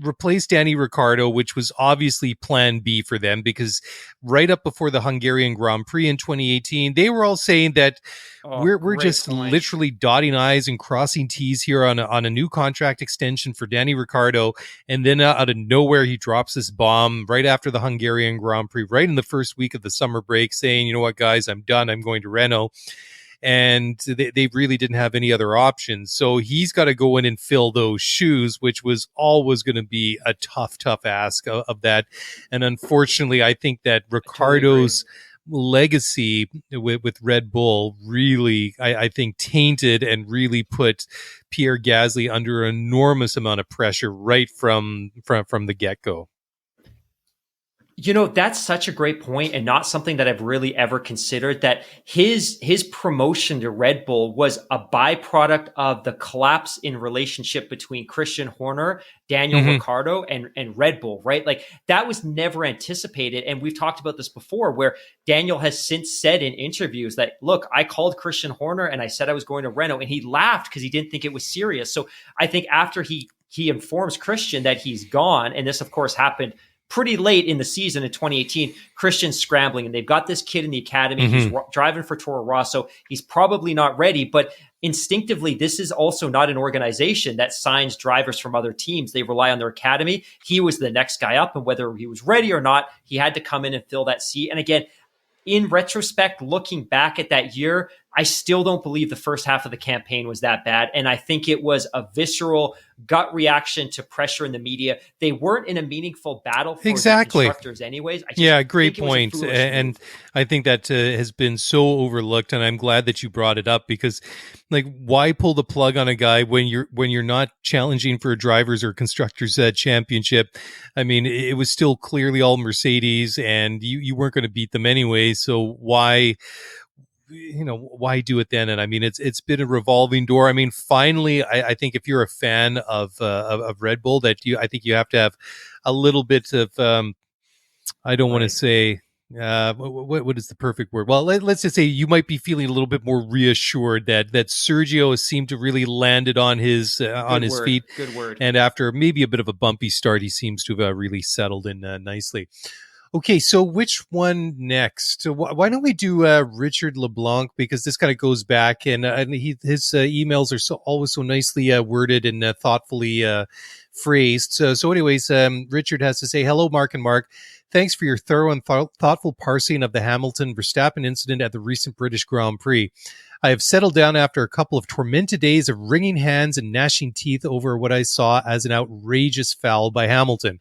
replace Danny Ricciardo, which was obviously plan B for them, because right up before the Hungarian Grand Prix in 2018, they were all saying that we're just literally dotting I's and crossing T's here on a new contract extension for Danny Ricciardo. And then out of nowhere, he drops this bomb right after the Hungarian Grand Prix, right in the first week of the summer break, saying, you know what, guys, I'm done. I'm going to Renault. And they really didn't have any other options. So he's got to go in and fill those shoes, which was always going to be a tough ask of that. And unfortunately, I think that Ricciardo's legacy with Red Bull really, I think, tainted and really put Pierre Gasly under an enormous amount of pressure right from the get-go. You know, that's such a great point, and not something that I've really ever considered, that his promotion to Red Bull was a byproduct of the collapse in relationship between Christian Horner, Daniel Ricciardo, and Red Bull, right? Like, that was never anticipated. And we've talked about this before, where Daniel has since said in interviews that, look, I called Christian Horner and I said I was going to Renault, and he laughed because he didn't think it was serious. So I think after he informs Christian that he's gone, and this of course happened pretty late in the season in 2018, Christian's scrambling, and they've got this kid in the academy. He's driving for Toro Rosso. He's probably not ready, but instinctively, this is also not an organization that signs drivers from other teams. They rely on their academy. He was the next guy up, and whether he was ready or not, he had to come in and fill that seat. And again, in retrospect, looking back at that year, I still don't believe the first half of the campaign was that bad. And I think it was a visceral gut reaction to pressure in the media. They weren't in a meaningful battle for the constructors anyways. Great point. And I think that has been so overlooked, and I'm glad that you brought it up, because like, why pull the plug on a guy when you're not challenging for a drivers or constructors championship? I mean, it was still clearly all Mercedes, and you weren't going to beat them anyway. So why do it then? And I mean, it's been a revolving door. I mean, finally, I think if you're a fan of Red Bull, I think you have to have a little bit of, I don't want to say, what is the perfect word? Well, let's just say you might be feeling a little bit more reassured that Sergio has seemed to really landed on his feet. Good word. And after maybe a bit of a bumpy start, he seems to have really settled in nicely. Okay, so which one next? So why don't we do Richard LeBlanc, because this kind of goes back, and his emails are always so nicely worded and thoughtfully phrased. Anyways, Richard has to say, "Hello, Mark and Mark. Thanks for your thorough and thoughtful parsing of the Hamilton Verstappen incident at the recent British Grand Prix. I have settled down after a couple of tormented days of wringing hands and gnashing teeth over what I saw as an outrageous foul by Hamilton.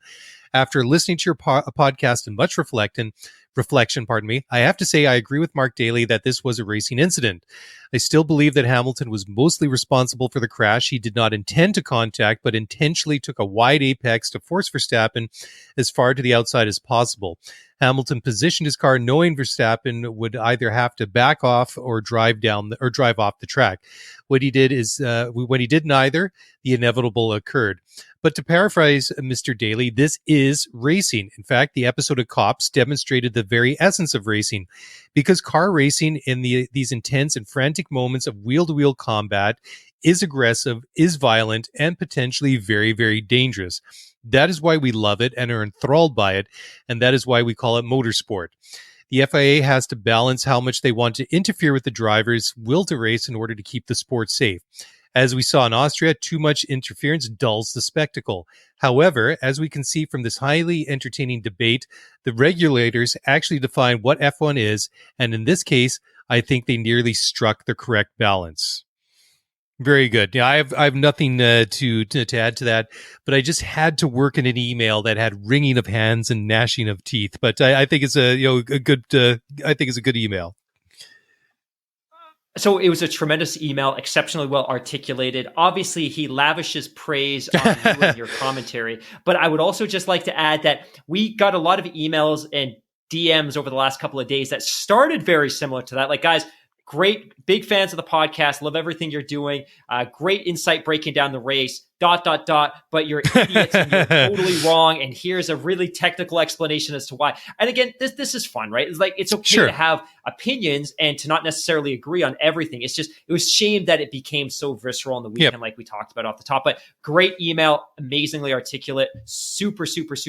After listening to your podcast and much reflection, I have to say I agree with Mark Daly that this was a racing incident. I still believe that Hamilton was mostly responsible for the crash. He did not intend to contact, but intentionally took a wide apex to force Verstappen as far to the outside as possible. Hamilton positioned his car knowing Verstappen would either have to back off or drive off the track. When he did neither, the inevitable occurred. But to paraphrase Mr. Daly, this is racing. In fact, the episode of Cops demonstrated the very essence of racing, because car racing in these intense and frantic moments of wheel-to-wheel combat is aggressive, is violent, and potentially very, very dangerous. That is why we love it and are enthralled by it, and that is why we call it motorsport. The FIA has to balance how much they want to interfere with the driver's will to race in order to keep the sport safe. As we saw in Austria, too much interference dulls the spectacle. However, as we can see from this highly entertaining debate, the regulators actually define what F1 is, and in this case, I think they nearly struck the correct balance. Very good. Yeah, I have nothing to add to that, but I just had to work in an email that had wringing of hands and gnashing of teeth. But I think it's a good email. So it was a tremendous email, exceptionally well articulated. Obviously, he lavishes praise on you and your commentary. But I would also just like to add that we got a lot of emails and DMs over the last couple of days that started very similar to that. Like, guys, great, big fans of the podcast. Love everything you're doing. Great insight breaking down the race. ... But you're idiots and you're totally wrong. And here's a really technical explanation as to why. And again, this is fun, right? It's like, it's okay to have opinions and to not necessarily agree on everything. It's just, it was shame that it became so visceral on the weekend, like we talked about off the top. But great email, amazingly articulate, super.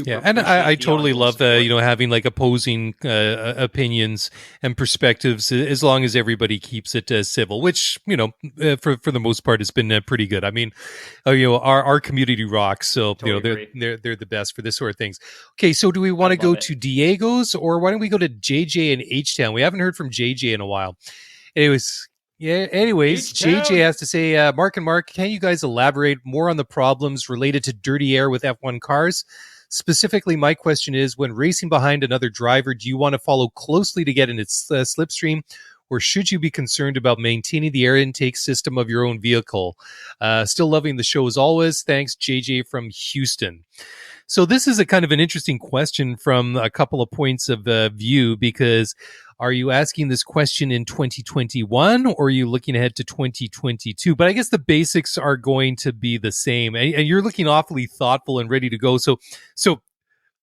Yeah, and I totally love having like opposing opinions and perspectives, as long as everybody keeps it civil, which for the most part has been pretty good. I mean, our community rocks, so totally they're the best for this sort of things. Okay, so do we want to go to Diego's, or why don't we go to JJ and H-Town? We haven't heard from JJ in a while. Anyways, JJ has to say, Mark and Mark, can you guys elaborate more on the problems related to dirty air with F1 cars? Specifically, my question is, when racing behind another driver, do you want to follow closely to get in its slipstream, or should you be concerned about maintaining the air intake system of your own vehicle? Still loving the show as always. Thanks, JJ from Houston. So this is a kind of an interesting question from a couple of points of view, because are you asking this question in 2021 or are you looking ahead to 2022? But I guess the basics are going to be the same. And you're looking awfully thoughtful and ready to go. So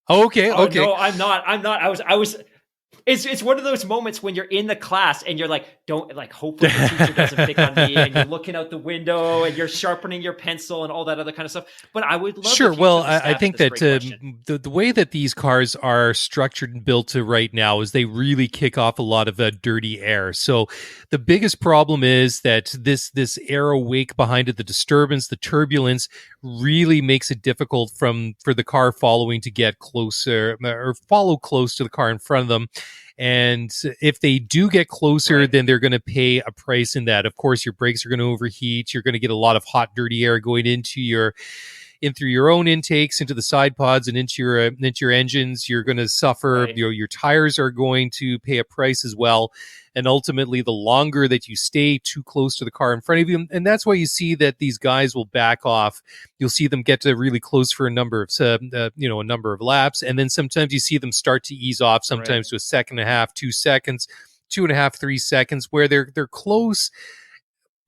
okay. No, I'm not. I was. It's one of those moments when you're in the class and you're like, hopefully the teacher doesn't pick on me, and you're looking out the window and you're sharpening your pencil and all that other kind of stuff. But I would love Sure. Well, I think that the way that these cars are structured and built to right now is they really kick off a lot of dirty air. So the biggest problem is that this air wake behind it, the disturbance, the turbulence, really makes it difficult for the car following to get closer or follow close to the car in front of them. And if they do get closer, then they're going to pay a price in that. Of course, your brakes are going to overheat. You're going to get a lot of hot, dirty air going into your through your own intakes, into the side pods, and into your engines. You're going to suffer. Right. Your tires are going to pay a price as well. And ultimately, the longer that you stay too close to the car in front of you, and that's why you see that these guys will back off. You'll see them get to really close for a number of laps, and then sometimes you see them start to ease off. Sometimes to a second and a half, 2 seconds, 2.5, 3 seconds, where they're close,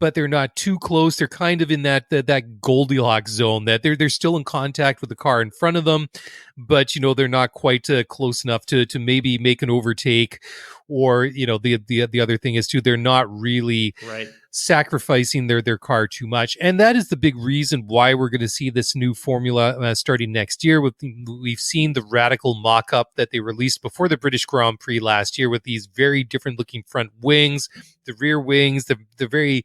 but they're not too close. They're kind of in that Goldilocks zone, that they're still in contact with the car in front of them, but they're not quite close enough to maybe make an overtake or the other thing is too, they're not really Right. sacrificing their car too much, and that is the big reason why we're going to see this new formula starting next year. We've seen the radical mock-up that they released before the British Grand Prix last year with these very different looking front wings, the rear wings, the very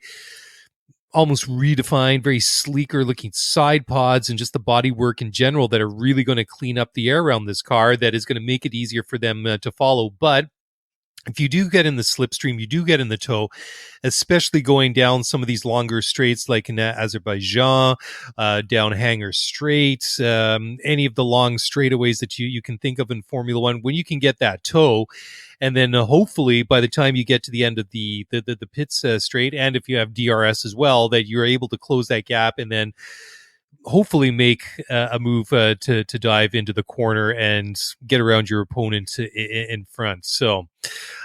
almost redefined, very sleeker looking side pods, and just the bodywork in general that are really going to clean up the air around this car, that is going to make it easier for them to follow. But if you do get in the slipstream, you do get in the tow, especially going down some of these longer straights like in Azerbaijan, down Hanger Straight, any of the long straightaways that you can think of in Formula One, when you can get that tow, and then hopefully by the time you get to the end of the pits straight, and if you have DRS as well, that you're able to close that gap and then hopefully make a move to dive into the corner and get around your opponent in front. So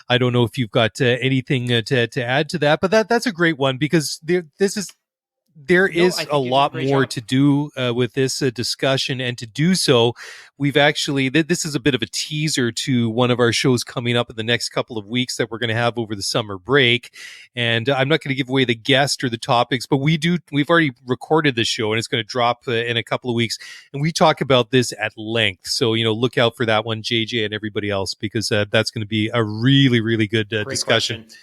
I don't know if you've got anything to add to that, but that's a great one, because there is a lot more to do with this discussion, and to do so, we've actually, this is a bit of a teaser to one of our shows coming up in the next couple of weeks that we're going to have over the summer break. And I'm not going to give away the guest or the topics, but we've already recorded the show, and it's going to drop in a couple of weeks, and we talk about this at length. So look out for that one, JJ and everybody else, because that's going to be a really, really good discussion. Question.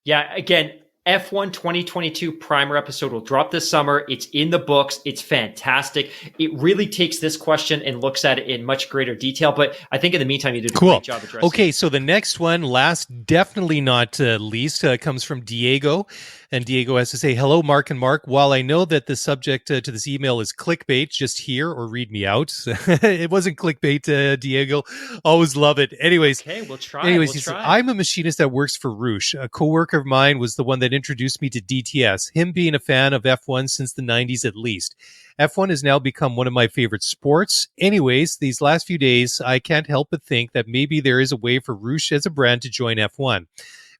Yeah, again, F1 2022 primer episode will drop this summer. It's in the books. It's fantastic. It really takes this question and looks at it in much greater detail. But I think in the meantime, you did a great job addressing it. Okay, so the next one, last, definitely not least, comes from Diego. And Diego has to say, hello, Mark and Mark. While I know that the subject to this email is clickbait, just hear or read me out. It wasn't clickbait, Diego. Always love it. Anyways. Okay, we'll try. Anyways, he said, I'm a machinist that works for Roush. A coworker of mine was the one that introduced me to DTS, him being a fan of F1 since the 90s at least. F1 has now become one of my favorite sports. Anyways, these last few days, I can't help but think that maybe there is a way for Roush as a brand to join F1.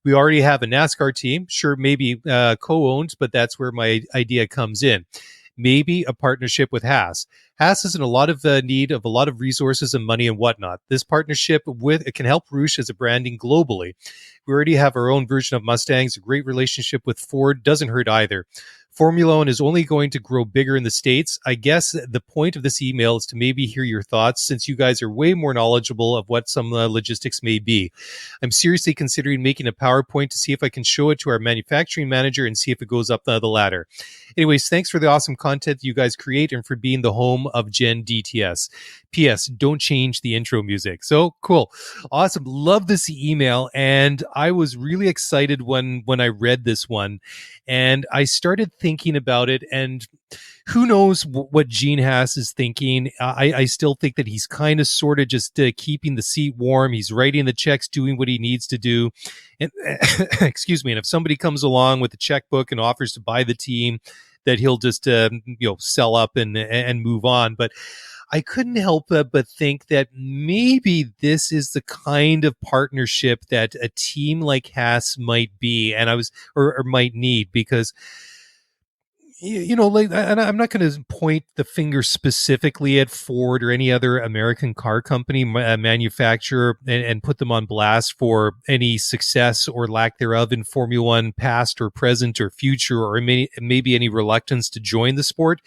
We already have a NASCAR team, sure, maybe co-owned, but that's where my idea comes in. Maybe a partnership with Haas. Haas is in a lot of need of a lot of resources and money and whatnot. This partnership it can help Roush as a branding globally. We already have our own version of Mustangs. A great relationship with Ford doesn't hurt either. Formula One is only going to grow bigger in the States. I guess the point of this email is to maybe hear your thoughts, since you guys are way more knowledgeable of what some logistics may be. I'm seriously considering making a PowerPoint to see if I can show it to our manufacturing manager and see if it goes up the ladder. Anyways, thanks for the awesome content you guys create and for being the home of Gen DTS. P.S. Don't change the intro music. So cool. Awesome. Love this email. And I was really excited when I read this one, and I started thinking about it, and who knows what Gene Haas is thinking. I still think that he's kind of sort of just keeping the seat warm. He's writing the checks, doing what he needs to do. And excuse me. And if somebody comes along with a checkbook and offers to buy the team, that he'll just sell up and move on. But I couldn't help but think that maybe this is the kind of partnership that a team like Haas might be, and or might need, because like, and I'm not going to point the finger specifically at Ford or any other American car company manufacturer and put them on blast for any success or lack thereof in Formula One, past or present or future, or maybe any reluctance to join the sport,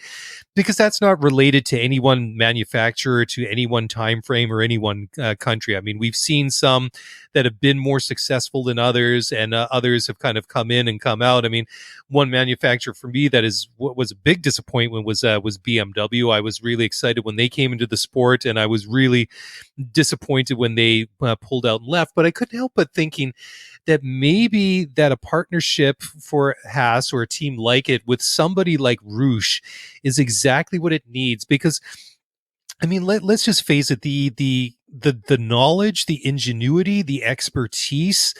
because that's not related to any one manufacturer, to any one time frame, or any one country. I mean, we've seen some that have been more successful than others, and others have kind of come in and come out. I mean, one manufacturer for me that is what was a big disappointment was BMW. I was really excited when they came into the sport, and I was really disappointed when they pulled out and left. But I couldn't help but thinking that maybe that a partnership for Haas or a team like it with somebody like Roush is exactly what it needs. Because, I mean, let's just face it, the knowledge, the ingenuity, the expertise,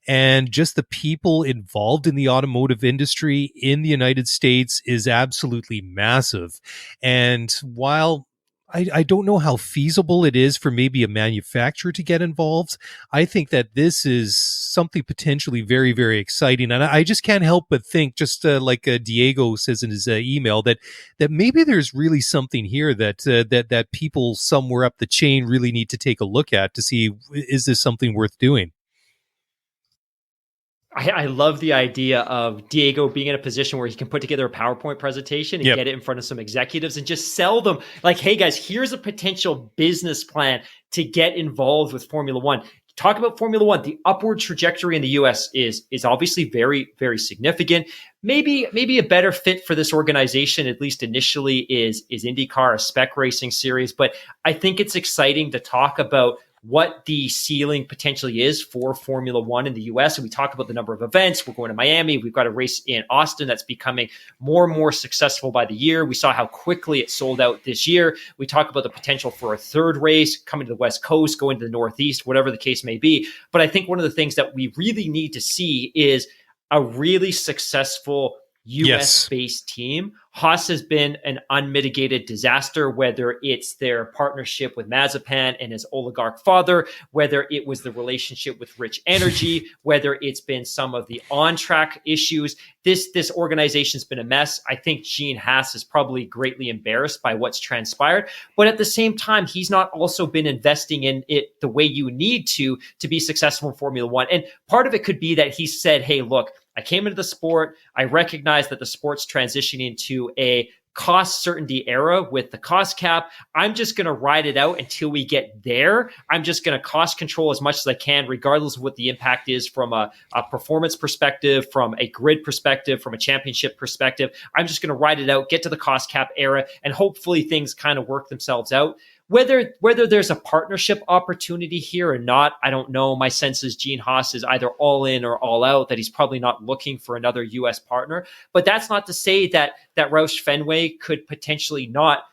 and just the people involved in the automotive industry in the United States is absolutely massive. And while I don't know how feasible it is for maybe a manufacturer to get involved, I think that this is something potentially very, very exciting. And I just can't help but think, just like Diego says in his email, that maybe there's really something here that people somewhere up the chain really need to take a look at to see, is this something worth doing? I love the idea of Diego being in a position where he can put together a PowerPoint presentation and Yep. get it in front of some executives and just sell them like, hey guys, here's a potential business plan to get involved with Formula One. Talk about Formula One. The upward trajectory in the US is obviously very, very significant. Maybe a better fit for this organization, at least initially, is IndyCar, a spec racing series. But I think it's exciting to talk about what the ceiling potentially is for Formula One in the US. And we talk about the number of events. We're going to Miami. We've got a race in Austin that's becoming more and more successful by the year. We saw how quickly it sold out this year. We talk about the potential for a third race coming to the West Coast, going to the Northeast, whatever the case may be. But I think one of the things that we really need to see is a really successful US based team. Haas has been an unmitigated disaster, whether it's their partnership with Mazepan and his oligarch father, whether it was the relationship with Rich Energy, whether it's been some of the on-track issues. This organization's been a mess. I think Gene Haas is probably greatly embarrassed by what's transpired, but at the same time, he's not also been investing in it the way you need to be successful in Formula One. And part of it could be that he said, hey, look, I came into the sport. I recognize that the sport's transitioning into a cost certainty era with the cost cap. I'm just going to ride it out until we get there. I'm just going to cost control as much as I can, regardless of what the impact is from a performance perspective, from a grid perspective, from a championship perspective. I'm just going to ride it out, get to the cost cap era, and hopefully things kind of work themselves out. Whether there's a partnership opportunity here or not, I don't know. My sense is Gene Haas is either all in or all out, that he's probably not looking for another U.S. partner. But that's not to say that Roush Fenway could potentially not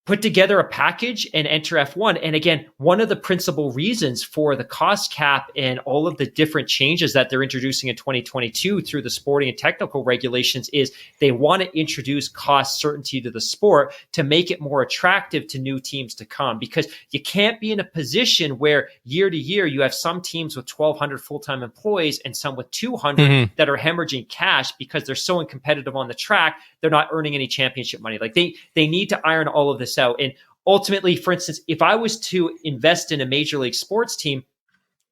put together a package and enter F1. And again, one of the principal reasons for the cost cap and all of the different changes that they're introducing in 2022 through the sporting and technical regulations is they want to introduce cost certainty to the sport to make it more attractive to new teams to come, because you can't be in a position where year to year you have some teams with 1,200 full-time employees and some with 200 that are hemorrhaging cash because they're so uncompetitive on the track, they're not earning any championship money. Like they need to iron all of this out. And ultimately, for instance, if I was to invest in a major league sports team,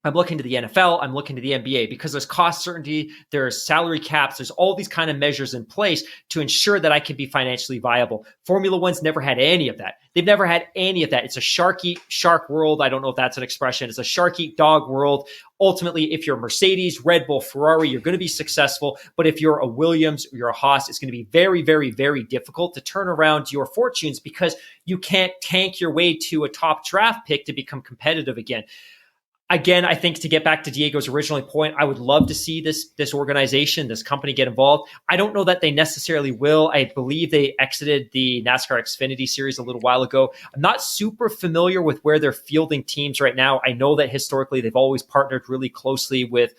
I'm looking to the NFL, I'm looking to the NBA, because there's cost certainty, there's salary caps, there's all these kind of measures in place to ensure that I can be financially viable. Formula One's never had any of that. They've never had any of that. It's a shark world. I don't know if that's an expression. It's a shark eat dog world. Ultimately, if you're Mercedes, Red Bull, Ferrari, you're going to be successful. But if you're a Williams or you're a Haas, it's going to be very, very, very difficult to turn around your fortunes, because you can't tank your way to a top draft pick to become competitive again. Again, I think to get back to Diego's original point, I would love to see this organization, this company get involved. I don't know that they necessarily will. I believe they exited the NASCAR Xfinity series a little while ago. I'm not super familiar with where they're fielding teams right now. I know that historically they've always partnered really closely with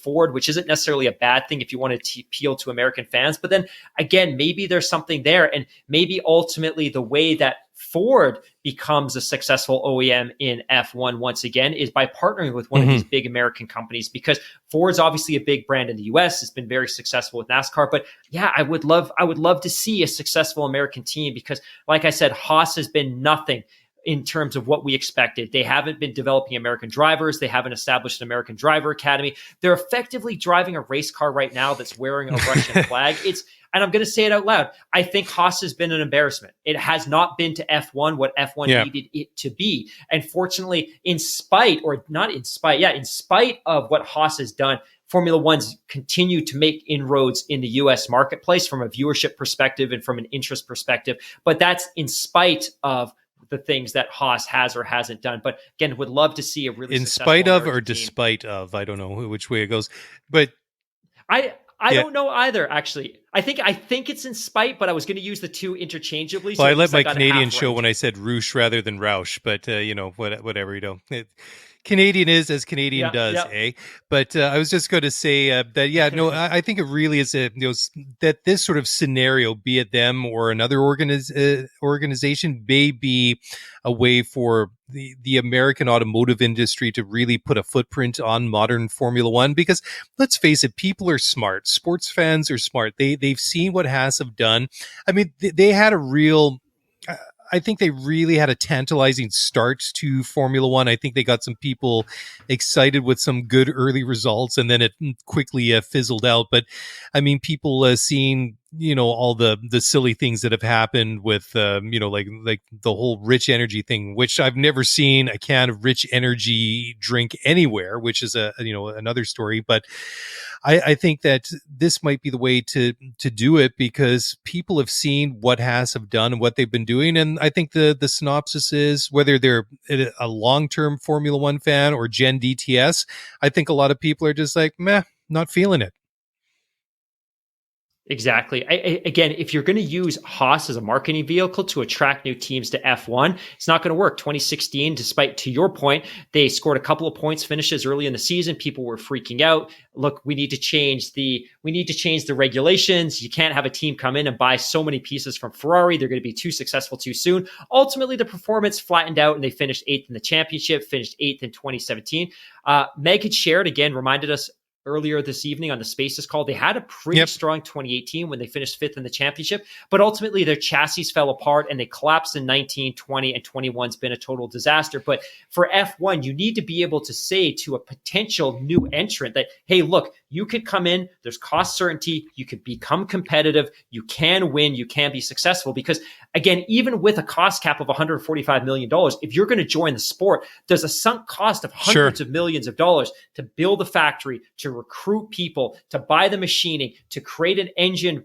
Ford, which isn't necessarily a bad thing if you want to appeal to American fans. But then again, maybe there's something there, and maybe ultimately the way that Ford becomes a successful OEM in F1 once again is by partnering with one of these big American companies, because Ford's obviously a big brand in the US. It's been very successful with NASCAR, but yeah, I would love to see a successful American team, because like I said, Haas has been nothing in terms of what we expected. They haven't been developing American drivers. They haven't established an American driver academy. They're effectively driving a race car right now that's wearing a Russian flag. And I'm going to say it out loud, I think Haas has been an embarrassment. It has not been to F1 what F1 needed it to be. And fortunately, in spite of what Haas has done, Formula One's continued to make inroads in the US marketplace from a viewership perspective and from an interest perspective. But that's in spite of the things that Haas has or hasn't done. But again, would love to see a really in spite of or despite of, I don't know which way it goes. But I don't know either, actually. I think it's in spite, but I was going to use the two interchangeably. Well, I let my Canadian show when I said Roosh rather than Roush, but whatever, Canadian is as Canadian does, eh? But I was just going to say I think it really is that this sort of scenario, be it them or another organization, may be a way for the American automotive industry to really put a footprint on modern Formula One, because let's face it, people are smart. Sports fans are smart. They've seen what Haas have done. I mean, they had a real I think they really had a tantalizing start to Formula One. I think they got some people excited with some good early results, and then it quickly fizzled out. But I mean, people seeing, all the silly things that have happened with, like the whole Rich Energy thing, which I've never seen a can of Rich Energy drink anywhere, which is another story. But I think that this might be the way to do it, because people have seen what Haas have done and what they've been doing. And I think the synopsis is, whether they're a long-term Formula One fan or Gen DTS, I think a lot of people are just like, meh, not feeling it. Exactly. Again, if you're going to use Haas as a marketing vehicle to attract new teams to F1, it's not going to work. 2016, despite, to your point, they scored a couple of points finishes early in the season. People were freaking out. Look, we need to change the regulations. You can't have a team come in and buy so many pieces from Ferrari. They're going to be too successful too soon. Ultimately, the performance flattened out, and they finished 8th in the championship, finished 8th in 2017. Meg had shared, again, reminded us earlier this evening on the Spaces call, they had a pretty strong 2018 when they finished 5th in the championship, but ultimately their chassis fell apart and they collapsed in 19, 20, and 21's been a total disaster. But for F1, you need to be able to say to a potential new entrant that, hey, look, you could come in, there's cost certainty, you could become competitive, you can win, you can be successful. Because again, even with a cost cap of $145 million, if you're going to join the sport, there's a sunk cost of hundreds of millions of dollars to build a factory, to recruit people, to buy the machining, to create an engine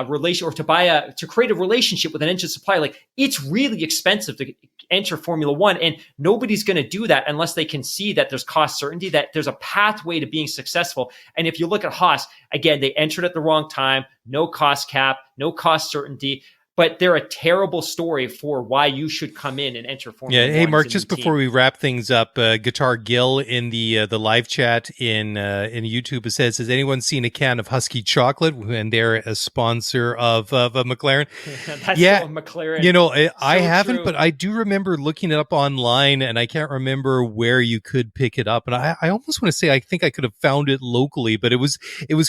relation, or to create a relationship with an engine supplier. Like, it's really expensive to enter Formula One, and nobody's going to do that unless they can see that there's cost certainty, that there's a pathway to being successful. And if you look at Haas, again, they entered at the wrong time, no cost cap, no cost certainty. But they're a terrible story for why you should come in and enter Formula One. Hey, Mark, just before we wrap things up, Guitar Gill in the live chat in YouTube says, has anyone seen a can of Husky chocolate? And they're a sponsor of McLaren. That's so McLaren. I haven't, true. But I do remember looking it up online, and I can't remember where you could pick it up. And I almost want to say, I think I could have found it locally, but it was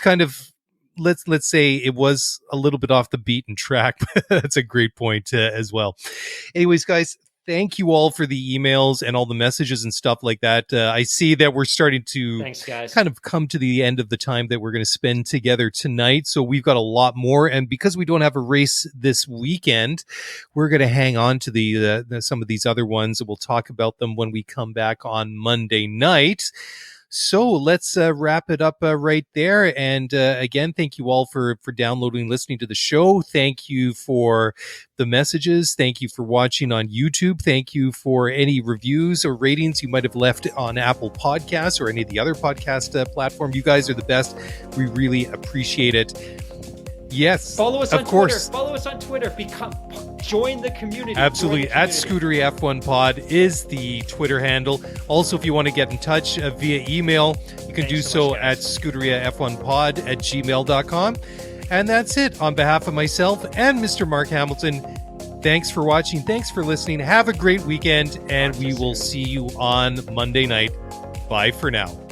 kind of, let's say it was a little bit off the beaten track. That's a great point as well. Anyways, guys, thank you all for the emails and all the messages and stuff like that. I see that we're starting to kind of come to the end of the time that we're going to spend together tonight. So we've got a lot more. And because we don't have a race this weekend, we're going to hang on to the some of these other ones. We'll talk about them when we come back on Monday night. So let's wrap it up right there. And again, thank you all for downloading and listening to the show. Thank you for the messages. Thank you for watching on YouTube. Thank you for any reviews or ratings you might have left on Apple Podcasts or any of the other podcast platform. You guys are the best. We really appreciate it. Yes. Follow us on Twitter. Follow us on Twitter. Join the community. Absolutely. At Scudery F1 Pod is the Twitter handle. Also, if you want to get in touch via email, you can do so at scuderiaf1pod@gmail.com. And that's it. On behalf of myself and Mr. Mark Hamilton, thanks for watching. Thanks for listening. Have a great weekend, and we will see you on Monday night. Bye for now.